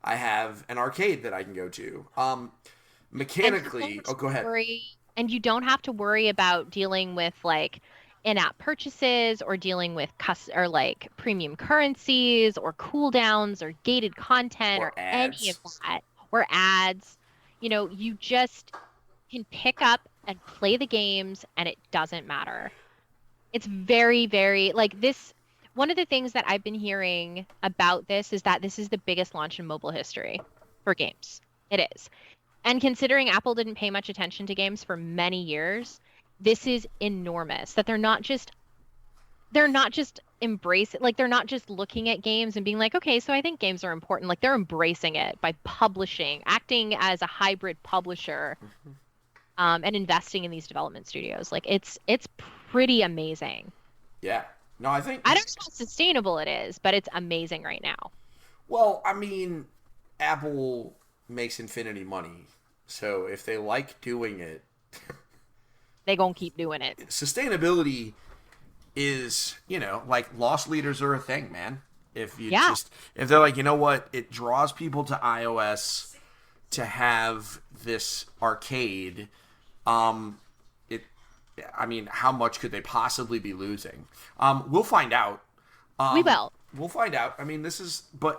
[SPEAKER 3] I have an arcade that I can go to. Mechanically, go ahead.
[SPEAKER 4] And you don't have to worry about dealing with like in-app purchases or dealing with premium currencies or cooldowns or gated content or any of that or ads. You just can pick up and play the games, and it doesn't matter. It's very, very like this. One of the things that I've been hearing about this is that this is the biggest launch in mobile history for games. It is. And considering Apple didn't pay much attention to games for many years, this is enormous. That they're not just embracing, like they're not just looking at games and being like, okay, so I think games are important. Like they're embracing it by publishing, acting as a hybrid publisher, and investing in these development studios. Like it's pretty amazing.
[SPEAKER 3] Yeah. No, I think.
[SPEAKER 4] I don't know how sustainable it is, but it's amazing right now.
[SPEAKER 3] Well, I mean, Apple makes infinity money, so if they like doing it,
[SPEAKER 4] They gonna keep doing it.
[SPEAKER 3] sustainability is, like loss leaders are a thing, man. If if they're like, you know what, it draws people to iOS to have this arcade, it, I mean, how much could they possibly be losing? We'll find out.
[SPEAKER 4] We will.
[SPEAKER 3] We'll find out. I mean, this is,
[SPEAKER 4] They'll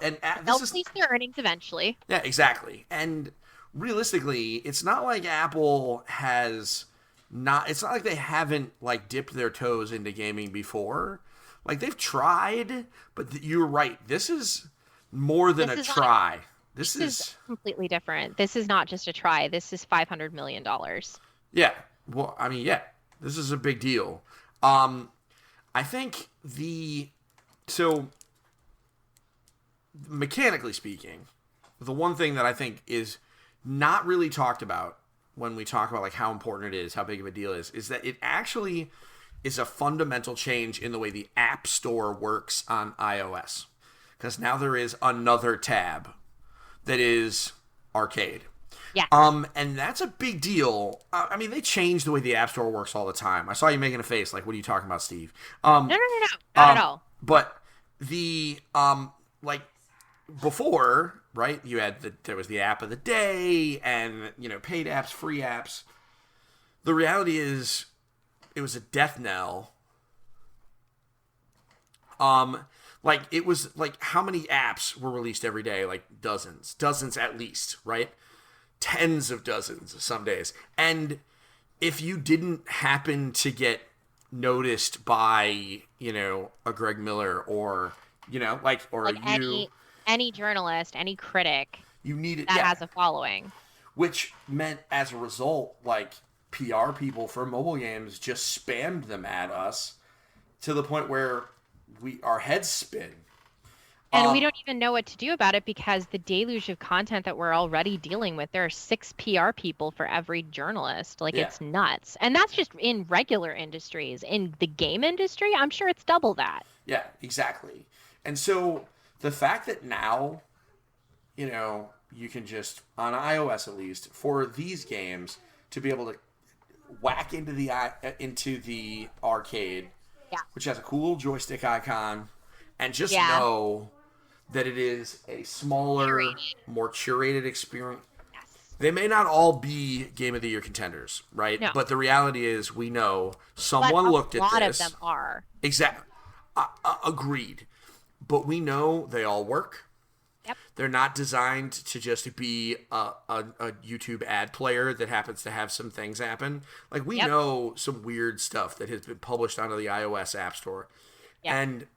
[SPEAKER 4] release their earnings eventually.
[SPEAKER 3] Yeah, exactly. And realistically, it's not like Apple has not. It's not like they haven't like dipped their toes into gaming before. Like they've tried, but you're right. This is more than a try. This is
[SPEAKER 4] completely different. This is not just a try. This is $500 million.
[SPEAKER 3] Yeah. Well, I mean, yeah. This is a big deal. I think so mechanically speaking, the one thing that I think is not really talked about when we talk about like how important it is, how big of a deal it is that it actually is a fundamental change in the way the App Store works on iOS. Because now there is another tab that is arcade.
[SPEAKER 4] Yeah.
[SPEAKER 3] And that's a big deal. I mean, they change the way the App Store works all the time. I saw you making a face like, what are you talking about, Steve?
[SPEAKER 4] No, not at all.
[SPEAKER 3] But the like before, right? You had there was the app of the day, and paid apps, free apps. The reality is, it was a death knell. Like it was like how many apps were released every day? Like dozens at least, right? Tens of dozens some days. And if you didn't happen to get noticed by, a Greg Miller or, or
[SPEAKER 4] any journalist, any critic
[SPEAKER 3] you needed
[SPEAKER 4] that has a following.
[SPEAKER 3] Which meant as a result, like PR people for mobile games just spammed them at us to the point where our heads spin.
[SPEAKER 4] And we don't even know what to do about it because the deluge of content that we're already dealing with, there are 6 PR people for every journalist. Like, It's nuts. And that's just in regular industries. In the game industry, I'm sure it's double that.
[SPEAKER 3] Yeah, exactly. And so the fact that now, you can just, on iOS at least, for these games, to be able to whack into the arcade, which has a cool joystick icon, and just know that it is a smaller, more curated experience.
[SPEAKER 4] Yes.
[SPEAKER 3] They may not all be Game of the Year contenders, right?
[SPEAKER 4] No.
[SPEAKER 3] But the reality is, we know someone looked at this.
[SPEAKER 4] A lot of them are.
[SPEAKER 3] Exactly. Agreed. But we know they all work.
[SPEAKER 4] Yep.
[SPEAKER 3] They're not designed to just be a YouTube ad player that happens to have some things happen. Like, we know some weird stuff that has been published onto the iOS App Store. Yep. And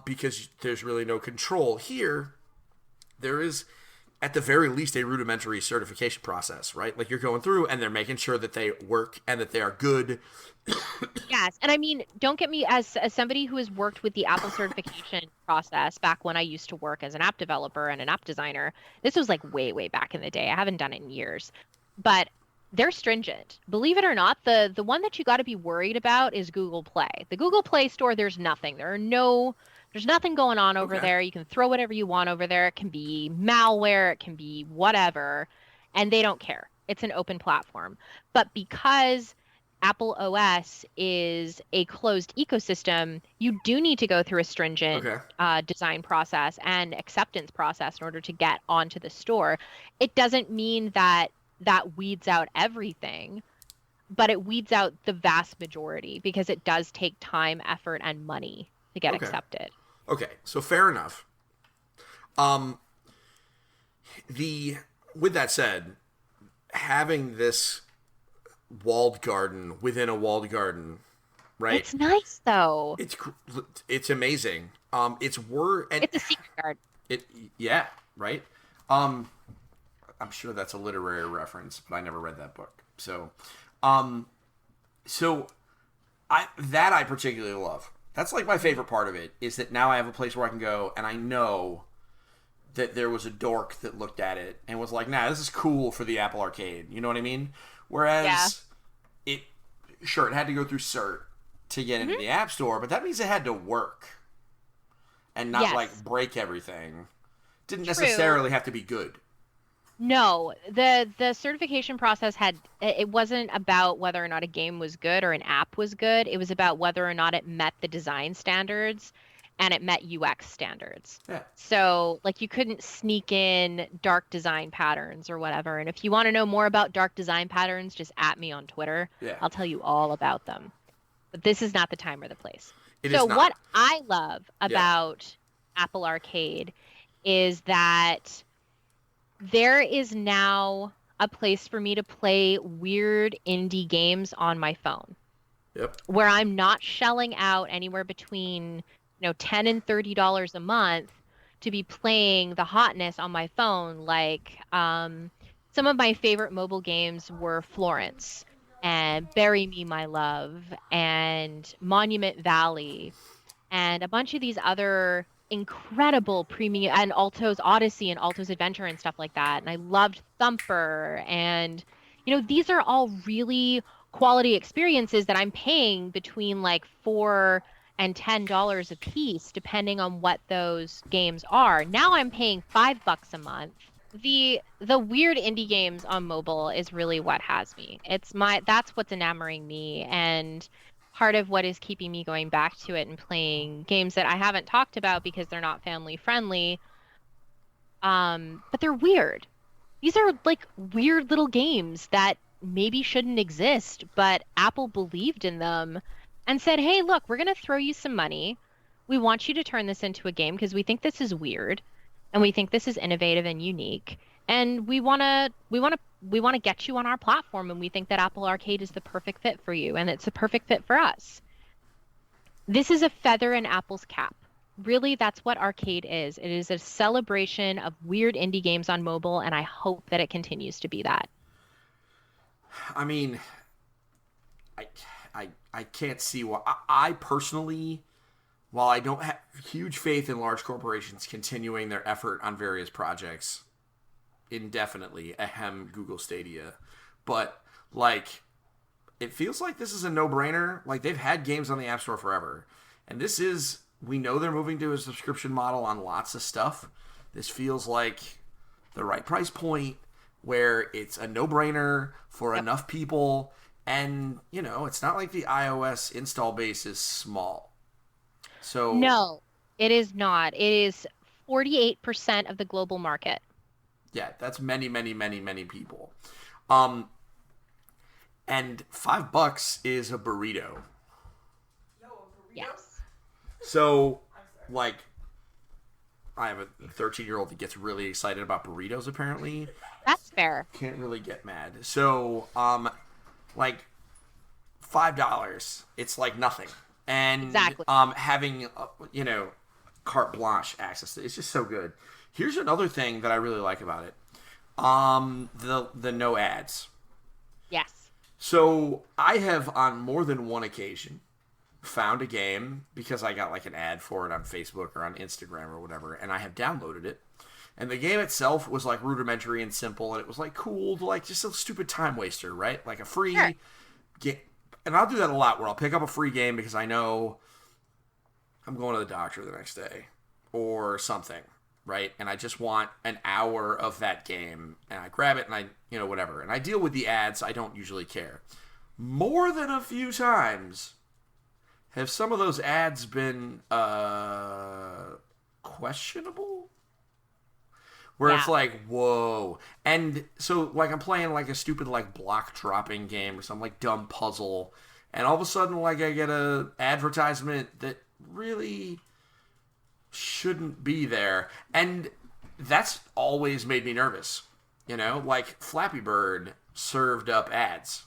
[SPEAKER 3] because there's really no control here, there is, at the very least, a rudimentary certification process, right? Like, you're going through and they're making sure that they work and that they are good.
[SPEAKER 4] Yes. And I mean, don't get me, as somebody who has worked with the Apple certification process back when I used to work as an app developer and an app designer, this was like way, way back in the day. I haven't done it in years. But they're stringent. Believe it or not, the one that you got to be worried about is Google Play. The Google Play Store, there's nothing. There's nothing going on over there. You can throw whatever you want over there. It can be malware. It can be whatever. And they don't care. It's an open platform. But because Apple OS is a closed ecosystem, you do need to go through a stringent design process and acceptance process in order to get onto the store. It doesn't mean that weeds out everything, but it weeds out the vast majority because it does take time, effort, and money to get accepted.
[SPEAKER 3] Okay, so fair enough. With that said, having this walled garden within a walled garden, right?
[SPEAKER 4] It's nice though.
[SPEAKER 3] It's amazing. It's
[SPEAKER 4] It's a secret garden.
[SPEAKER 3] it yeah, right. Um, I'm sure that's a literary reference, but I never read that book. Um, so I particularly love. That's like my favorite part of it is that now I have a place where I can go and I know that there was a dork that looked at it and was like, "Nah, this is cool for the Apple Arcade." You know what I mean? Whereas it had to go through cert to get into the App Store, but that means it had to work and not like break everything. Didn't necessarily have to be good.
[SPEAKER 4] No, the certification process it wasn't about whether or not a game was good or an app was good. It was about whether or not it met the design standards and it met UX standards.
[SPEAKER 3] Yeah.
[SPEAKER 4] So like you couldn't sneak in dark design patterns or whatever. And if you want to know more about dark design patterns, just at me on Twitter.
[SPEAKER 3] Yeah.
[SPEAKER 4] I'll tell you all about them. But this is not the time or the place.
[SPEAKER 3] It
[SPEAKER 4] so
[SPEAKER 3] is not.
[SPEAKER 4] What I love about Apple Arcade is that there is now a place for me to play weird indie games on my phone.
[SPEAKER 3] Yep.
[SPEAKER 4] Where I'm not shelling out anywhere between, $10 and $30 a month to be playing the hotness on my phone. Like some of my favorite mobile games were Florence and Bury Me, My Love and Monument Valley and a bunch of these other incredible premium and Alto's Odyssey and Alto's Adventure and stuff like that. And I loved Thumper. And, these are all really quality experiences that I'm paying between like $4 and $10 a piece, depending on what those games are. Now I'm paying $5 a month. The weird indie games on mobile is really what has me. That's what's enamoring me. And part of what is keeping me going back to it and playing games that I haven't talked about because they're not family friendly. But they're weird. These are like weird little games that maybe shouldn't exist, but Apple believed in them and said, "Hey, look, we're going to throw you some money. We want you to turn this into a game because we think this is weird and we think this is innovative and unique. And we want to get you on our platform, and we think that Apple Arcade is the perfect fit for you, and it's a perfect fit for us." This is a feather in Apple's cap. Really, that's what Arcade is. It is a celebration of weird indie games on mobile, and I hope that it continues to be that.
[SPEAKER 3] I mean, I can't see why. I personally, while I don't have huge faith in large corporations continuing their effort on various projects indefinitely, ahem, Google Stadia, but like it feels like this is a no-brainer. Like they've had games on the App Store forever, and we know they're moving to a subscription model on lots of stuff. This feels like the right price point where it's a no-brainer for enough people, and it's not like the iOS install base is small. So
[SPEAKER 4] no, it is not. It is 48% of the global market.
[SPEAKER 3] Yeah, that's many, many, many, many people. And $5 is a burrito.
[SPEAKER 4] Yes.
[SPEAKER 3] So, like, I have a 13-year-old that gets really excited about burritos, apparently.
[SPEAKER 4] That's fair.
[SPEAKER 3] Can't really get mad. So, like, $5, it's like nothing. And
[SPEAKER 4] exactly.
[SPEAKER 3] Having, carte blanche access to it's just so good. Here's another thing that I really like about it. The no ads.
[SPEAKER 4] Yes.
[SPEAKER 3] So I have on more than one occasion found a game because I got like an ad for it on Facebook or on Instagram or whatever, and I have downloaded it. And the game itself was like rudimentary and simple, and it was like cool, like just a stupid time waster, right? Like a free game. And I'll do that a lot where I'll pick up a free game because I know I'm going to the doctor the next day or something, right? And I just want an hour of that game, and I grab it and I, whatever. And I deal with the ads. I don't usually care. More than a few times have some of those ads been questionable? Where it's like, whoa. And so, like, I'm playing, like, a stupid, like, block dropping game or some, like, dumb puzzle. And all of a sudden, like, I get a advertisement that really shouldn't be there. And that's always made me nervous. Like, Flappy Bird served up ads.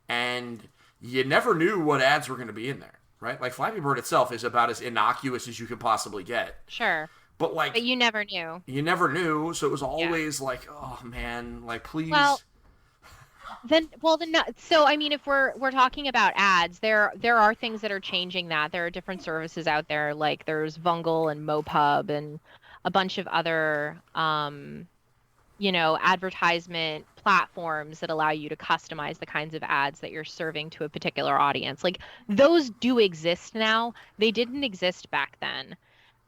[SPEAKER 3] and you never knew what ads were going to be in there, right? Like Flappy Bird itself is about as innocuous as you could possibly get.
[SPEAKER 4] Sure.
[SPEAKER 3] But like,
[SPEAKER 4] But you never knew.
[SPEAKER 3] You never knew, so it was always like, oh man, like please.
[SPEAKER 4] Well, then so I mean, if we're talking about ads, there are things that are changing that. There are different services out there, like there's Vungle and MoPub and a bunch of other advertisement platforms that allow you to customize the kinds of ads that you're serving to a particular audience. Like those do exist now. They didn't exist back then.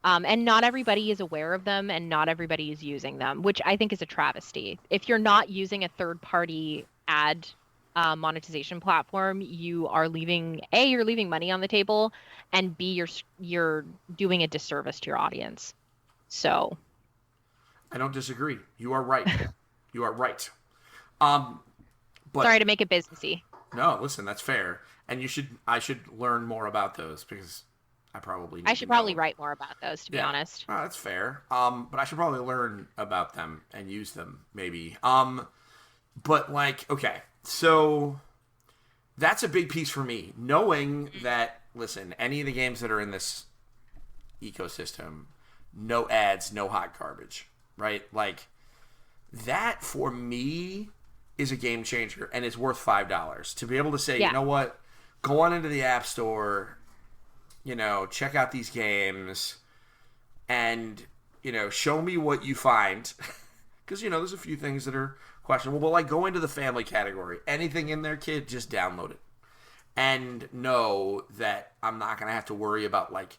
[SPEAKER 4] And not everybody is aware of them and not everybody is using them, which I think is a travesty. If you're not using a third-party ad monetization platform, you're leaving money on the table, and B, you're doing a disservice to your audience. So
[SPEAKER 3] I don't disagree. You are right. You are right. But
[SPEAKER 4] sorry to make it businessy.
[SPEAKER 3] No, listen, that's fair. And I should learn more about those because I should
[SPEAKER 4] probably write more about those, to be honest.
[SPEAKER 3] That's fair. But I should probably learn about them and use them, maybe. But like, okay, so that's a big piece for me. Knowing that, listen, any of the games that are in this ecosystem, no ads, no hot garbage, right? Like, that for me is a game changer, and it's worth $5 to be able to say, you know what, go on into the App Store, check out these games, and, show me what you find. Because, there's a few things that are questionable. But, like, go into the family category. Anything in there, kid, just download it. And know that I'm not going to have to worry about, like,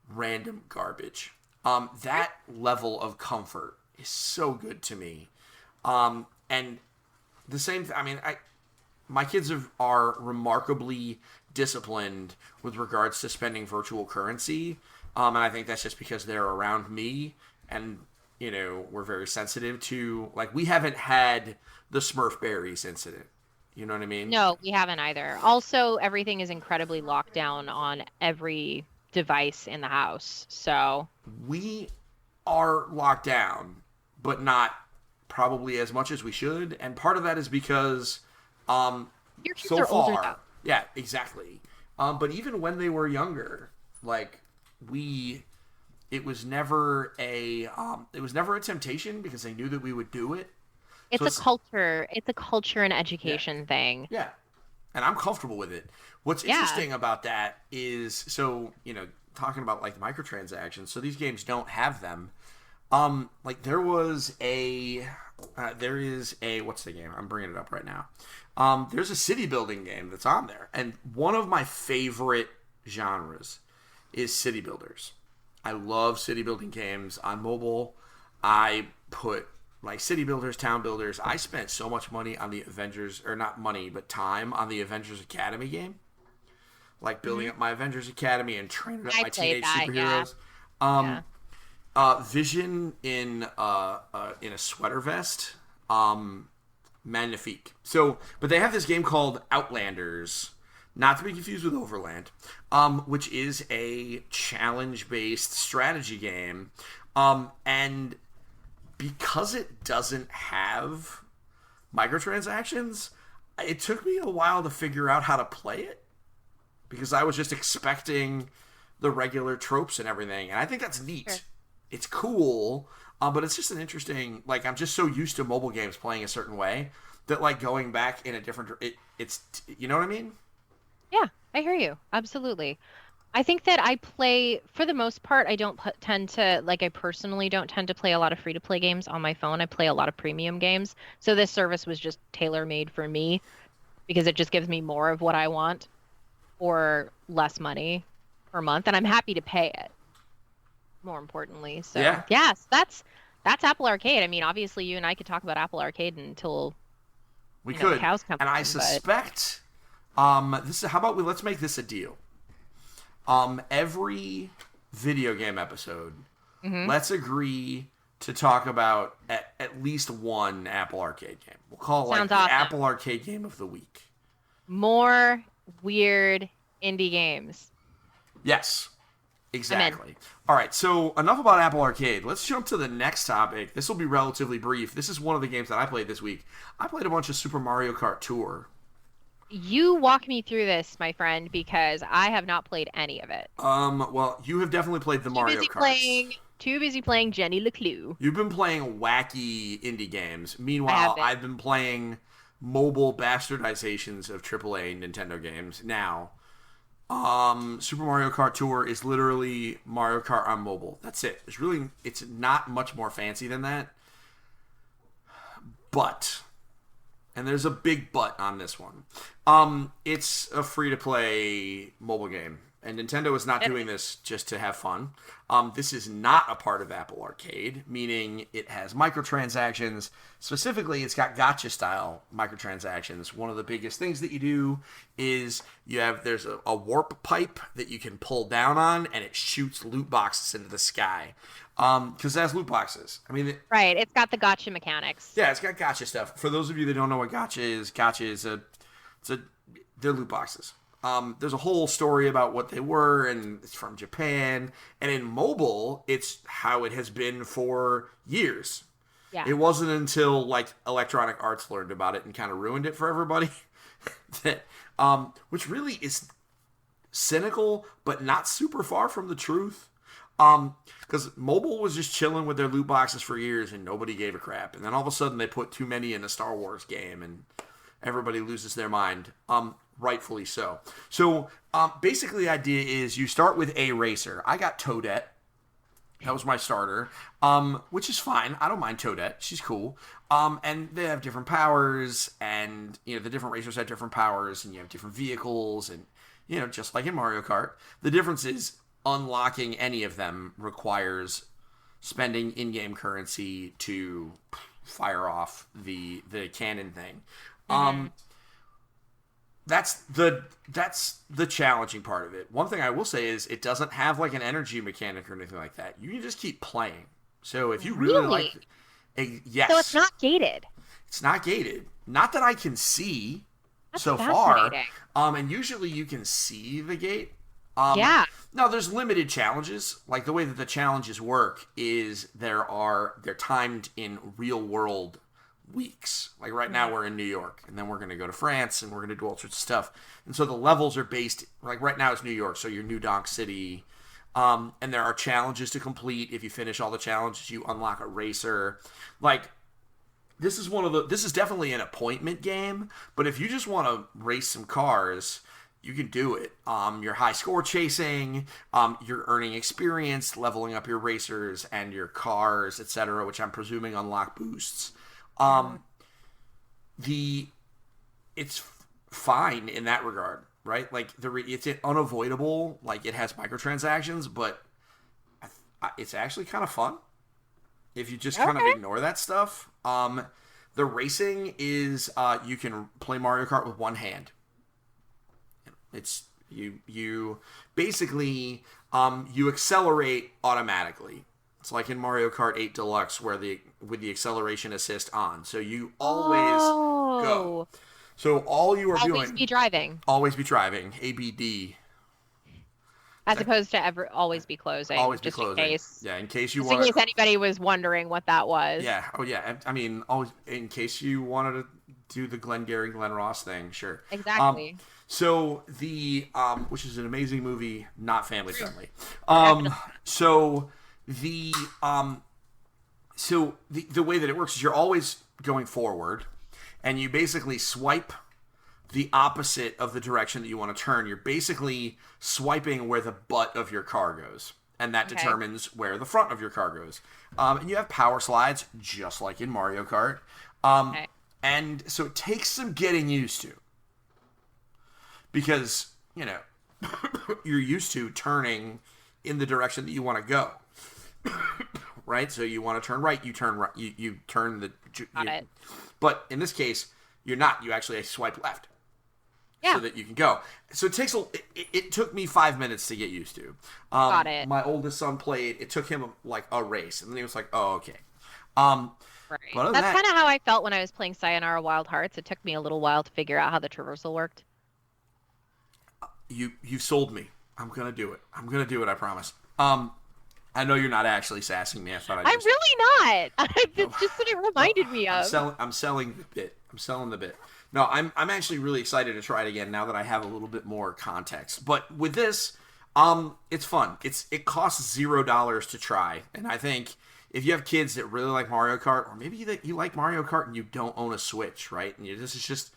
[SPEAKER 3] random garbage. That level of comfort is so good to me. And the same thing, my kids are remarkably disciplined with regards to spending virtual currency. And I think that's just because they're around me and, we're very sensitive to, like, we haven't had the Smurf berries incident. You know what I mean?
[SPEAKER 4] No, we haven't either. Also, everything is incredibly locked down on every device in the house. So
[SPEAKER 3] we are locked down, but not probably as much as we should. And part of that is because
[SPEAKER 4] your kids
[SPEAKER 3] so
[SPEAKER 4] are
[SPEAKER 3] far,
[SPEAKER 4] older though.
[SPEAKER 3] Yeah, exactly. But even when they were younger, like it was never a temptation because they knew that we would do it.
[SPEAKER 4] It's a culture and education thing.
[SPEAKER 3] Yeah. And I'm comfortable with it. What's interesting about that is, so, talking about like microtransactions, so these games don't have them. Like there is a, what's the game? I'm bringing it up right now. There's a city building game that's on there. And one of my favorite genres is city builders. I love city building games on mobile. I put like city builders, town builders. I spent so much money on the Avengers, or not money, but time on the Avengers Academy game. Like building up my Avengers Academy and training up my teenage superheroes. Vision in a sweater vest. Magnifique. So, but they have this game called Outlanders, not to be confused with Overland, which is a challenge-based strategy game. And because it doesn't have microtransactions, it took me a while to figure out how to play it because I was just expecting the regular tropes and everything. And I think that's neat. Sure. It's cool, but it's just an interesting, like, I'm just so used to mobile games playing a certain way that, like, going back in a different, it's, you know what I mean?
[SPEAKER 4] Yeah, I hear you. Absolutely. I think that I play, for the most part, I personally don't tend to play a lot of free-to-play games on my phone. I play a lot of premium games. So this service was just tailor-made for me because it just gives me more of what I want for less money per month. And I'm happy to pay it, more importantly. So, yes, that's Apple Arcade. I mean, obviously, you and I could talk about Apple Arcade until
[SPEAKER 3] we could.
[SPEAKER 4] Cows come
[SPEAKER 3] and I suspect... how about let's make this a deal. Every video game episode, let's agree to talk about at least one Apple Arcade game. We'll call it the Apple Arcade Game of the Week.
[SPEAKER 4] More weird indie games.
[SPEAKER 3] Yes, exactly. All right, so enough about Apple Arcade. Let's jump to the next topic. This will be relatively brief. This is one of the games that I played this week. I played a bunch of Super Mario Kart Tour.
[SPEAKER 4] you walk me through this, my friend, because I have not played any of it.
[SPEAKER 3] Well, you have definitely played the Mario Karts.
[SPEAKER 4] Too busy playing Jennie LeClue.
[SPEAKER 3] You've been playing wacky indie games.
[SPEAKER 4] I
[SPEAKER 3] Meanwhile,
[SPEAKER 4] have been.
[SPEAKER 3] I've been playing mobile bastardizations of AAA Nintendo games. Now, Super Mario Kart Tour is literally Mario Kart on mobile. That's it. It's not much more fancy than that. But, and there's a big but on this one. It's a free-to-play mobile game. And Nintendo is not doing this just to have fun. This is not a part of Apple Arcade, meaning it has microtransactions. Specifically, it's got gacha-style microtransactions. One of the biggest things that you do is there's a warp pipe that you can pull down on, and it shoots loot boxes into the sky. Because that's loot boxes. I mean,
[SPEAKER 4] Right, it's got the gotcha mechanics.
[SPEAKER 3] yeah, it's got gacha stuff. For those of you that don't know what gacha is they're loot boxes. There's a whole story about what they were, and it's from Japan. And in mobile, it's how it has been for years.
[SPEAKER 4] Yeah.
[SPEAKER 3] It wasn't until like Electronic Arts learned about it and kind of ruined it for everybody. that, which really is cynical, but not super far from the truth. Because mobile was just chilling with their loot boxes for years, and nobody gave a crap. And then all of a sudden, they put too many in a Star Wars game, and everybody loses their mind. Rightfully so. So, basically the idea is you start with a racer. I got Toadette. That was my starter. Which is fine. I don't mind Toadette. She's cool. And they have different powers, and, the different racers have different powers, and you have different vehicles, and, just like in Mario Kart. The difference is unlocking any of them requires spending in-game currency to fire off the cannon thing. That's the challenging part of it. One thing I will say is it doesn't have like an energy mechanic or anything like that. You can just keep playing. So if you really like, yes.
[SPEAKER 4] So it's not gated.
[SPEAKER 3] It's not gated. Not that I can see
[SPEAKER 4] That's
[SPEAKER 3] so far.
[SPEAKER 4] fascinating.
[SPEAKER 3] And usually you can see the gate.
[SPEAKER 4] Yeah.
[SPEAKER 3] Now there's limited challenges. Like the way that the challenges work is they're timed in real world weeks. Like right now we're in New York, and then we're going to go to France, and we're going to do all sorts of stuff. And so the levels are based, like right now it's New York, so you're New Donk City. And there are challenges to complete. If you finish all the challenges, you unlock a racer. Like this is definitely an appointment game, but if you just want to race some cars, you can do it. You're high score chasing, you're earning experience, leveling up your racers and your cars, etc., which I'm presuming unlock boosts. It's fine in that regard, right? Like it's unavoidable. Like it has microtransactions, but it's actually kind of fun if you just kind of ignore that stuff. The racing is you can play Mario Kart with one hand. It's you basically you accelerate automatically. It's like in Mario Kart 8 Deluxe with the acceleration assist on. So you always go. So all you are doing...
[SPEAKER 4] Always be driving.
[SPEAKER 3] Always be driving. ABD.
[SPEAKER 4] As opposed to always be closing.
[SPEAKER 3] Always be
[SPEAKER 4] just
[SPEAKER 3] closing.
[SPEAKER 4] In case.
[SPEAKER 3] Yeah, in case you
[SPEAKER 4] want. In case anybody was wondering what that was.
[SPEAKER 3] Yeah. Oh, yeah. I mean, always, in case you wanted to do the Glengarry Glen Ross thing, sure.
[SPEAKER 4] Exactly.
[SPEAKER 3] So which is an amazing movie, not family friendly. So the way that it works is you're always going forward, and you basically swipe the opposite of the direction that you want to turn. You're basically swiping where the butt of your car goes, and that determines where the front of your car goes. And you have power slides, just like in Mario Kart. And so it takes some getting used to, because, you're used to turning in the direction that you want to go. Right? So you want to turn right, you turn right, you turn the...
[SPEAKER 4] Got it.
[SPEAKER 3] But in this case, you're not. You actually swipe left.
[SPEAKER 4] Yeah.
[SPEAKER 3] So that you can go. So it takes it took me 5 minutes to get used to.
[SPEAKER 4] Got it.
[SPEAKER 3] My oldest son played. It took him like a race, and then he was like, "Oh, okay."
[SPEAKER 4] Right.
[SPEAKER 3] But
[SPEAKER 4] That's kind of how I felt when I was playing Sayonara Wild Hearts. It took me a little while to figure out how the traversal worked.
[SPEAKER 3] You've sold me. I'm gonna do it. I promise. I know you're not actually sassing me. I thought
[SPEAKER 4] I'm really not. It's just what it reminded me of.
[SPEAKER 3] I'm selling the bit. No, I'm actually really excited to try it again now that I have a little bit more context. But with this, it's fun. It costs $0 to try, and I think if you have kids that really like Mario Kart, or maybe that you like Mario Kart and you don't own a Switch, right? And this is just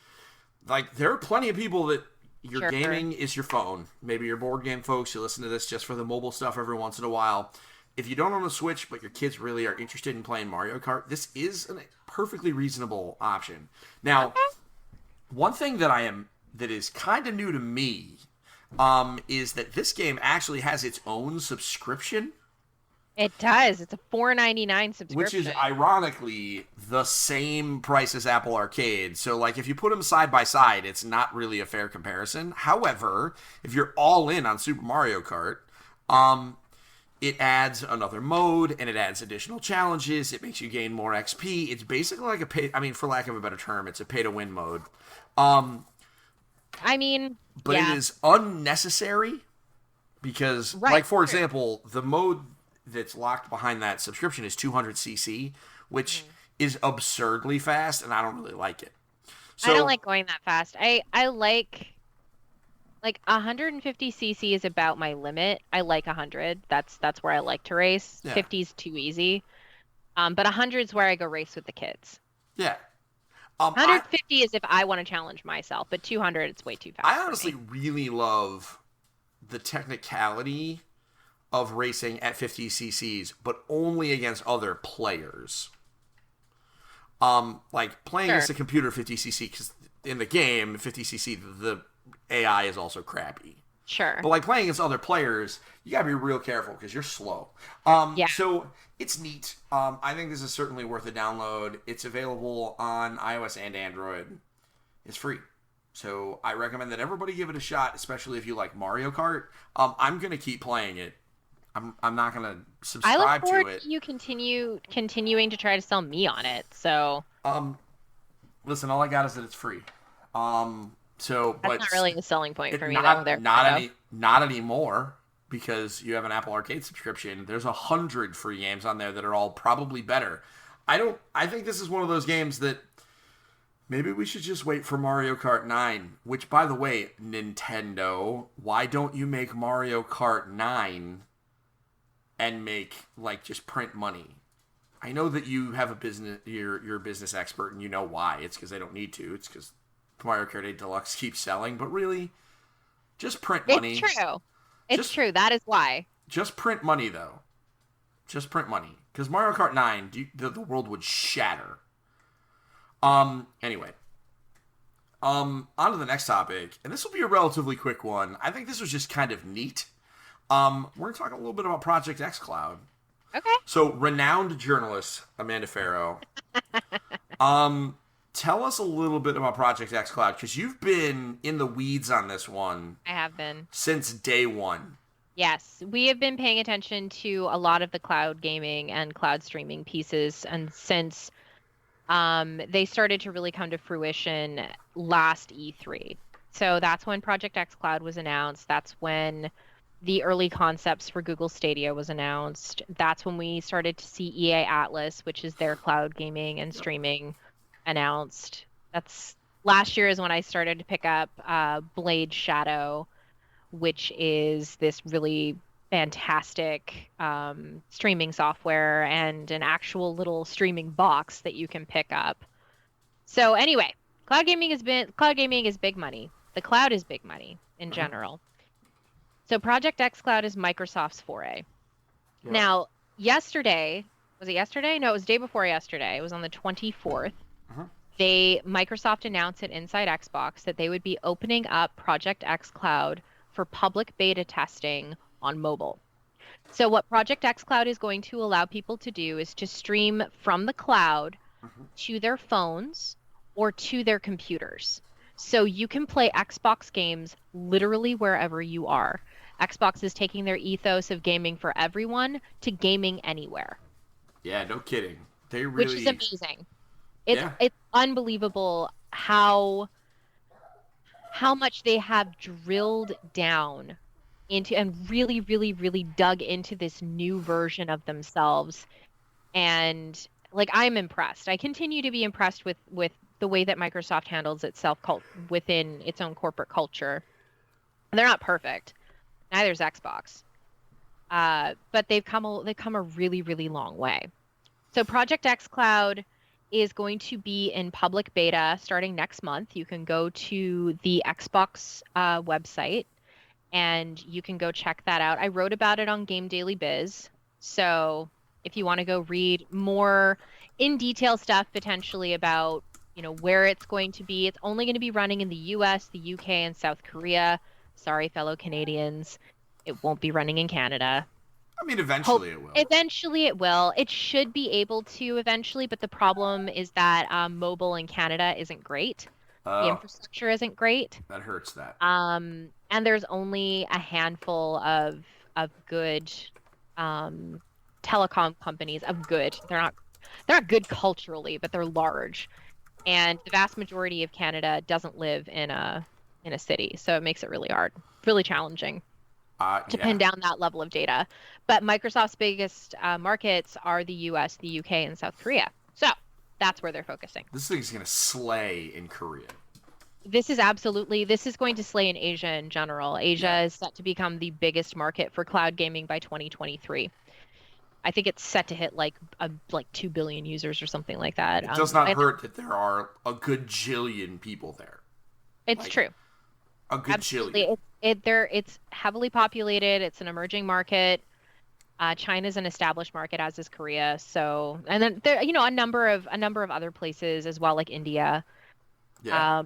[SPEAKER 3] like there are plenty of people that your
[SPEAKER 4] Sure.
[SPEAKER 3] gaming is your phone. Maybe you're board game folks. You listen to this just for the mobile stuff every once in a while. If you don't own a Switch, but your kids really are interested in playing Mario Kart, this is a perfectly reasonable option. Now, one thing that is kind of new to me, is that this game actually has its own subscription.
[SPEAKER 4] It does. It's a $4.99 subscription.
[SPEAKER 3] Which is ironically the same price as Apple Arcade. So, like, if you put them side by side, it's not really a fair comparison. However, if you're all in on Super Mario Kart, it adds another mode and it adds additional challenges. It makes you gain more XP. It's basically like for lack of a better term, it's a pay to win mode. But
[SPEAKER 4] yeah.
[SPEAKER 3] it is unnecessary because, like, for example, the mode that's locked behind that subscription is 200cc, which is absurdly fast, and I don't really like it. So,
[SPEAKER 4] I don't like going that fast. I like 150cc is about my limit. I like 100. That's where I like to race.
[SPEAKER 3] Yeah.
[SPEAKER 4] 50 is too easy. But 100 is where I go race with the kids.
[SPEAKER 3] Yeah.
[SPEAKER 4] 150 is if I want to challenge myself, but 200 it's way too fast.
[SPEAKER 3] I honestly really love the technicality of racing at 50 cc's, but only against other players. Like playing against a computer 50cc, because in the game 50cc the AI is also crappy.
[SPEAKER 4] Sure.
[SPEAKER 3] But like playing against other players, you gotta be real careful because you're slow.
[SPEAKER 4] Yeah.
[SPEAKER 3] So it's neat. I think this is certainly worth a download. It's available on iOS and Android. It's free. So I recommend that everybody give it a shot, especially if you like Mario Kart. I'm gonna keep playing it. I'm not gonna subscribe
[SPEAKER 4] I look
[SPEAKER 3] to
[SPEAKER 4] forward
[SPEAKER 3] it.
[SPEAKER 4] to you continuing to try to sell me on it. So
[SPEAKER 3] Listen, all I got is that it's free. So
[SPEAKER 4] that's
[SPEAKER 3] but
[SPEAKER 4] not really a selling point for me, though.
[SPEAKER 3] Not anymore, because you have an Apple Arcade subscription. There's 100 free games on there that are all probably better. I think this is one of those games that maybe we should just wait for Mario Kart 9, which, by the way, Nintendo, why don't you make Mario Kart 9 and make, like, just print money? I know that you have a business, you're a business expert, and you know why. It's because they don't need to. It's because Mario Kart 8 Deluxe keeps selling, but really, just print money.
[SPEAKER 4] It's true. It's true. That is why.
[SPEAKER 3] Just print money, though. Just print money. Because Mario Kart 9, the world would shatter. Anyway. On to the next topic, and this will be a relatively quick one. I think this was just kind of neat. We're going to talk a little bit about Project Xcloud.
[SPEAKER 4] Okay.
[SPEAKER 3] So, renowned journalist Amanda Farrow, tell us a little bit about Project Xcloud, because you've been in the weeds on this one.
[SPEAKER 4] I have been.
[SPEAKER 3] Since day one.
[SPEAKER 4] Yes, we have been paying attention to a lot of the cloud gaming and cloud streaming pieces, and since they started to really come to fruition last E3. So that's when Project Xcloud was announced. That's when the early concepts for Google Stadia was announced. That's when we started to see EA Atlas, which is their cloud gaming and streaming, announced. That's last year is when I started to pick up Blade Shadow, which is this really fantastic streaming software and an actual little streaming box that you can pick up. So anyway, cloud gaming is big money. The cloud is big money in general. So Project Xcloud is Microsoft's foray.
[SPEAKER 3] Yeah.
[SPEAKER 4] Now, yesterday, was it yesterday? No, it was the day before yesterday. It was on the 24th. Microsoft announced at Inside Xbox that they would be opening up Project Xcloud for public beta testing on mobile. So what Project Xcloud is going to allow people to do is to stream from the cloud to their phones or to their computers. So you can play Xbox games literally wherever you are. Xbox is taking their ethos of gaming for everyone to gaming anywhere.
[SPEAKER 3] Yeah, no kidding. They really...
[SPEAKER 4] Which is amazing. It's unbelievable how much they have drilled down into and really, really, really dug into this new version of themselves. And like, I'm impressed. I continue to be impressed with the way that Microsoft handles itself within its own corporate culture. They're not perfect. Neither is Xbox. But they've come a really, really long way. So Project Xcloud is going to be in public beta starting next month. You can go to the Xbox website and you can go check that out. I wrote about it on GameDaily.biz. So if you want to go read more in detail stuff potentially about, where it's going to be, it's only going to be running in the US, the UK, and South Korea. Sorry, fellow Canadians. It won't be running in Canada.
[SPEAKER 3] I mean, eventually it will.
[SPEAKER 4] Eventually it will. It should be able to eventually, but the problem is that mobile in Canada isn't great. The infrastructure isn't great.
[SPEAKER 3] That hurts that.
[SPEAKER 4] And there's only a handful of good telecom companies of good. They're not good culturally, but they're large. And the vast majority of Canada doesn't live in a city, so it makes it really hard, really challenging to pin down that level of data. But Microsoft's biggest markets are the US, the UK, and South Korea. So that's where they're focusing.
[SPEAKER 3] This thing's going to slay in Korea.
[SPEAKER 4] This is going to slay in Asia in general. Asia is set to become the biggest market for cloud gaming by 2023. I think it's set to hit like 2 billion users or something like that.
[SPEAKER 3] It does not hurt that there are a good jillion people there.
[SPEAKER 4] It's true.
[SPEAKER 3] A good
[SPEAKER 4] Absolutely.
[SPEAKER 3] jillion.
[SPEAKER 4] It's heavily populated. It's an emerging market. China's an established market, as is Korea. So, and then there, a number of other places as well, like India.
[SPEAKER 3] Yeah.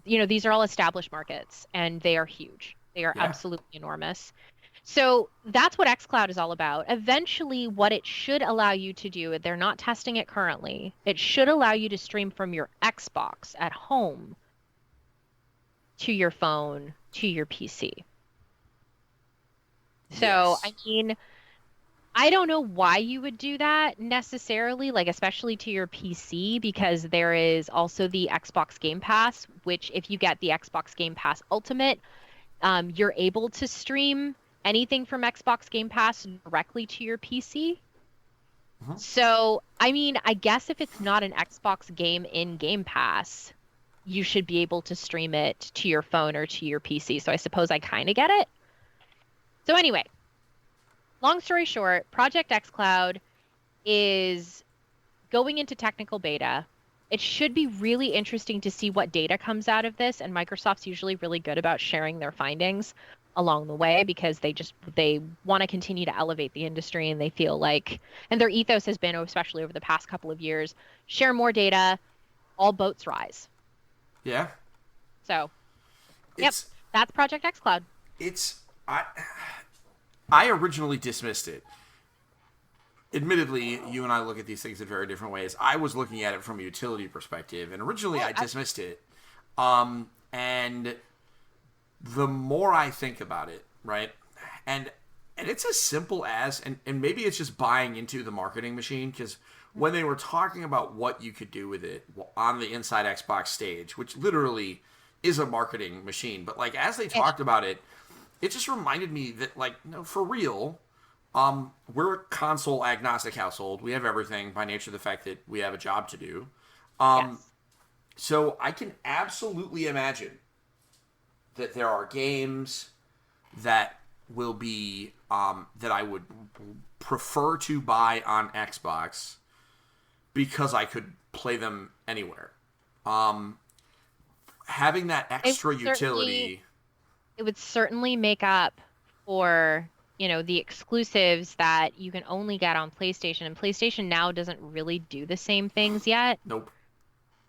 [SPEAKER 4] These are all established markets, and they are huge. They are absolutely enormous. So that's what xCloud is all about. Eventually, what it should allow you to do, they're not testing it currently, it should allow you to stream from your Xbox at home to your phone to your PC. So, I mean, I don't know why you would do that necessarily, especially to your PC, because there is also the Xbox Game Pass, which if you get the Xbox Game Pass Ultimate, you're able to stream anything from Xbox Game Pass directly to your PC. So, I mean, I guess if it's not an Xbox game in Game Pass, you should be able to stream it to your phone or to your PC. So I suppose I kind of get it. So anyway, long story short, Project Xcloud is going into technical beta. It should be really interesting to see what data comes out of this, and Microsoft's usually really good about sharing their findings along the way because they want to continue to elevate the industry, and they feel like, and their ethos has been, especially over the past couple of years, share more data, all boats rise.
[SPEAKER 3] Yeah.
[SPEAKER 4] So, that's Project Xcloud.
[SPEAKER 3] I originally dismissed it. Admittedly, you and I look at these things in very different ways. I was looking at it from a utility perspective, and originally I dismissed it. And the more I think about it, right, and it's as simple as, and maybe it's just buying into the marketing machine, because when they were talking about what you could do with it on the Inside Xbox stage, which literally is a marketing machine, but as they talked about it, it just reminded me that, no, for real, we're a console agnostic household. We have everything by nature of the fact that we have a job to do. So I can absolutely imagine that there are games that will be, that I would prefer to buy on Xbox because I could play them anywhere. Having that extra utility...
[SPEAKER 4] It would certainly make up for, the exclusives that you can only get on PlayStation. And PlayStation Now doesn't really do the same things yet.
[SPEAKER 3] Nope.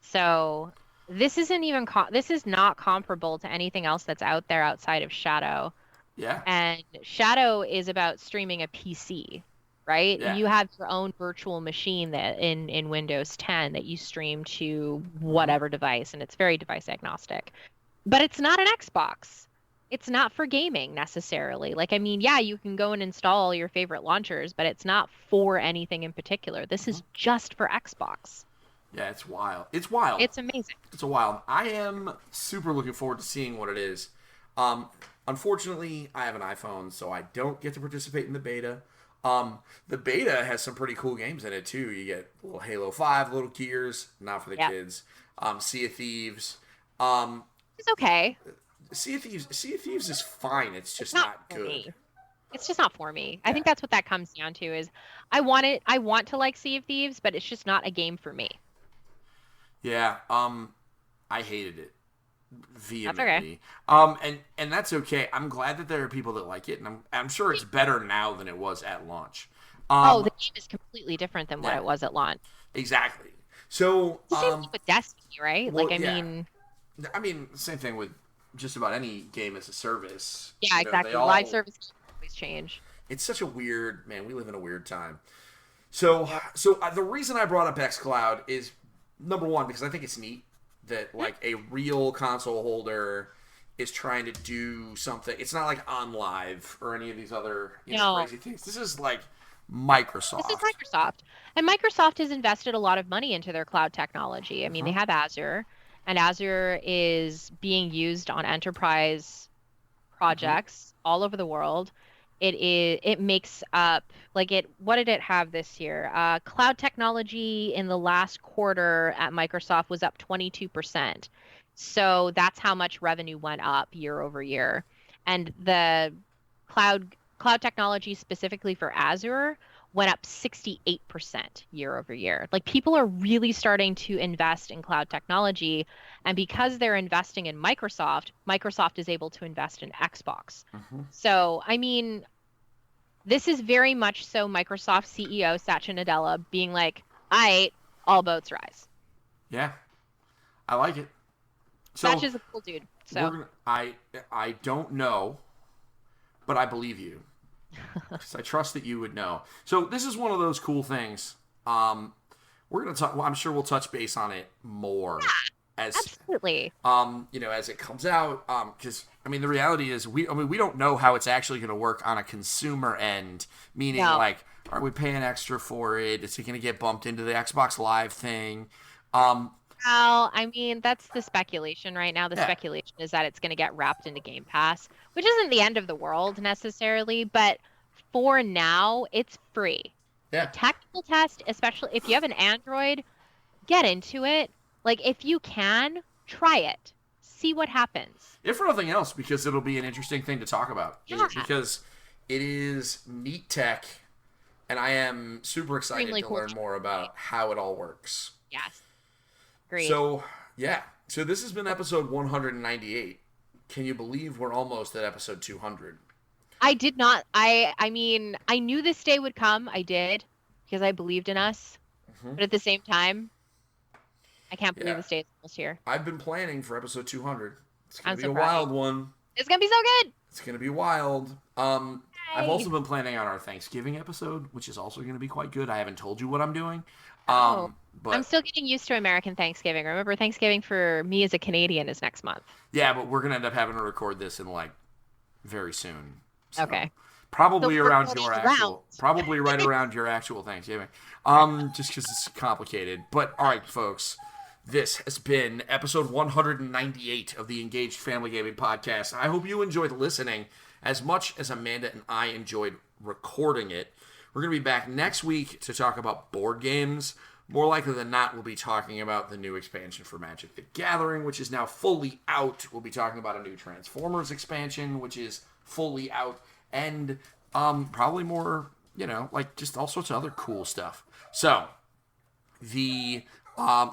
[SPEAKER 4] So this isn't even... this is not comparable to anything else that's out there outside of Shadow.
[SPEAKER 3] Yeah.
[SPEAKER 4] And Shadow is about streaming a PC, right?
[SPEAKER 3] Yeah.
[SPEAKER 4] You have your own virtual machine that in Windows 10 that you stream to whatever device, and it's very device agnostic. But it's not an Xbox. It's not for gaming necessarily. You can go and install your favorite launchers, but it's not for anything in particular. This is just for Xbox.
[SPEAKER 3] Yeah, it's wild. It's wild.
[SPEAKER 4] It's amazing.
[SPEAKER 3] It's wild. I am super looking forward to seeing what it is. Unfortunately, I have an iPhone, so I don't get to participate in the beta. The beta has some pretty cool games in it, too. You get little Halo 5, little Gears, not for the kids. Sea of Thieves.
[SPEAKER 4] It's okay.
[SPEAKER 3] Sea of Thieves is fine. It's just
[SPEAKER 4] Not
[SPEAKER 3] not
[SPEAKER 4] for
[SPEAKER 3] good.
[SPEAKER 4] me. It's just not for me. I think that's what that comes down to is I want to like Sea of Thieves, but it's just not a game for me.
[SPEAKER 3] Yeah. I hated it vehemently.
[SPEAKER 4] That's
[SPEAKER 3] okay. And that's okay. I'm glad that there are people that like it, and I'm sure it's better now than it was at launch.
[SPEAKER 4] The game is completely different than what
[SPEAKER 3] yeah.
[SPEAKER 4] it was at launch.
[SPEAKER 3] Exactly. So,
[SPEAKER 4] It's the same thing with Destiny, right?
[SPEAKER 3] well,
[SPEAKER 4] Like,
[SPEAKER 3] I mean, same thing with just about any game as a service.
[SPEAKER 4] yeah, exactly. Live service games always change.
[SPEAKER 3] It's such a weird, man, we live in a weird time. So the reason I brought up xCloud is, number one, because I think it's neat that, like, a real console holder is trying to do something. It's not like OnLive or any of these other crazy things. This is, like, Microsoft.
[SPEAKER 4] This is Microsoft. And Microsoft has invested a lot of money into their cloud technology. I mean, they have Azure, and Azure is being used on enterprise projects all over the world. It makes up, like, what did it have this year? Cloud technology in the last quarter at Microsoft was up 22%. So that's how much revenue went up year over year. And the cloud technology specifically for Azure went up 68% year over year. Like, people are really starting to invest in cloud technology. And because they're investing in Microsoft is able to invest in Xbox. So, I mean, this is very much so Microsoft CEO Satya Nadella being like, all boats rise.
[SPEAKER 3] Yeah. I like it. So
[SPEAKER 4] Satya's a cool dude. So
[SPEAKER 3] I don't know, but I believe you. Because I trust that you would know. So this is one of those cool things. We're gonna talk. Well, I'm sure we'll touch base on it more as
[SPEAKER 4] absolutely.
[SPEAKER 3] As it comes out. Because I mean, the reality is we don't know how it's actually gonna work on a consumer end. Meaning, like, are we paying extra for it? Is it gonna get bumped into the Xbox Live thing?
[SPEAKER 4] Well, I mean, that's the speculation right now. The speculation is that it's going to get wrapped into Game Pass, which isn't the end of the world necessarily, but for now, it's free.
[SPEAKER 3] Yeah.
[SPEAKER 4] The technical test, especially if you have an Android, get into it. Like, if you can, try it. See what happens.
[SPEAKER 3] If for nothing else, because it'll be an interesting thing to talk about.
[SPEAKER 4] Yeah.
[SPEAKER 3] Because it is neat tech, and I am super excited to learn more about how it all works.
[SPEAKER 4] Yes. Great.
[SPEAKER 3] So this has been episode 198. Can you believe we're almost at episode 200?
[SPEAKER 4] I did not. I mean, I knew this day would come. I did, because I believed in us. But at the same time, I can't believe this day is almost here.
[SPEAKER 3] I've been planning for episode 200. It's going to be
[SPEAKER 4] so
[SPEAKER 3] a
[SPEAKER 4] proud.
[SPEAKER 3] wild one.
[SPEAKER 4] It's going to be so good.
[SPEAKER 3] It's going to be wild. I've also been planning on our Thanksgiving episode, which is also going to be quite good. I haven't told you what I'm doing. But
[SPEAKER 4] I'm still getting used to American Thanksgiving. Remember, Thanksgiving for me as a Canadian is next month.
[SPEAKER 3] Yeah, but we're going to end up having to record this in, like, very soon. So
[SPEAKER 4] okay.
[SPEAKER 3] Probably around your actual, probably right around your actual Thanksgiving. Just because it's complicated. But, all right, folks. This has been episode 198 of the Engaged Family Gaming Podcast. I hope you enjoyed listening as much as Amanda and I enjoyed recording it. We're going to be back next week to talk about board games. More likely than not, we'll be talking about the new expansion for Magic the Gathering, which is now fully out. We'll be talking about a new Transformers expansion, which is fully out. And probably more, like, just all sorts of other cool stuff. So,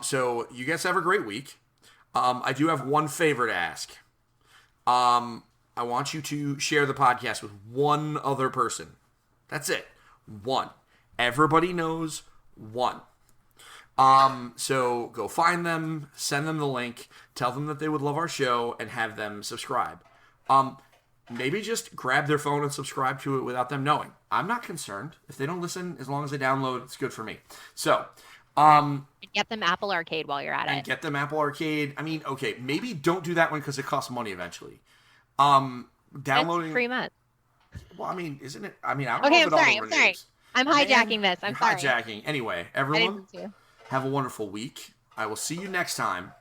[SPEAKER 3] so you guys have a great week. I do have one favor to ask. I want you to share the podcast with one other person. That's it. One. Everybody knows one. So go find them, send them the link, tell them that they would love our show, and have them subscribe. Maybe just grab their phone and subscribe to it without them knowing. I'm not concerned. If they don't listen, as long as they download, it's good for me. So,
[SPEAKER 4] get them Apple Arcade while you're at it.
[SPEAKER 3] Get them Apple Arcade. I mean, okay, maybe don't do that one because it costs money eventually. Downloading
[SPEAKER 4] it's free month.
[SPEAKER 3] Well, I mean, isn't it? I mean, I don't
[SPEAKER 4] know
[SPEAKER 3] if
[SPEAKER 4] if
[SPEAKER 3] it
[SPEAKER 4] I'm
[SPEAKER 3] all
[SPEAKER 4] sorry. I'm hijacking this. I'm sorry.
[SPEAKER 3] Hijacking. Anyway, everyone, have a wonderful week. I will see you next time.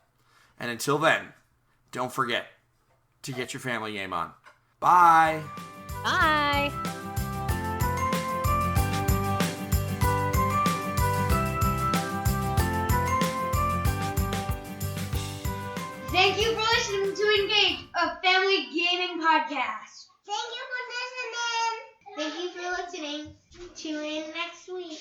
[SPEAKER 3] And until then, don't forget to get your family game on. Bye.
[SPEAKER 4] Bye.
[SPEAKER 2] podcast. Thank you for listening. Tune in next week.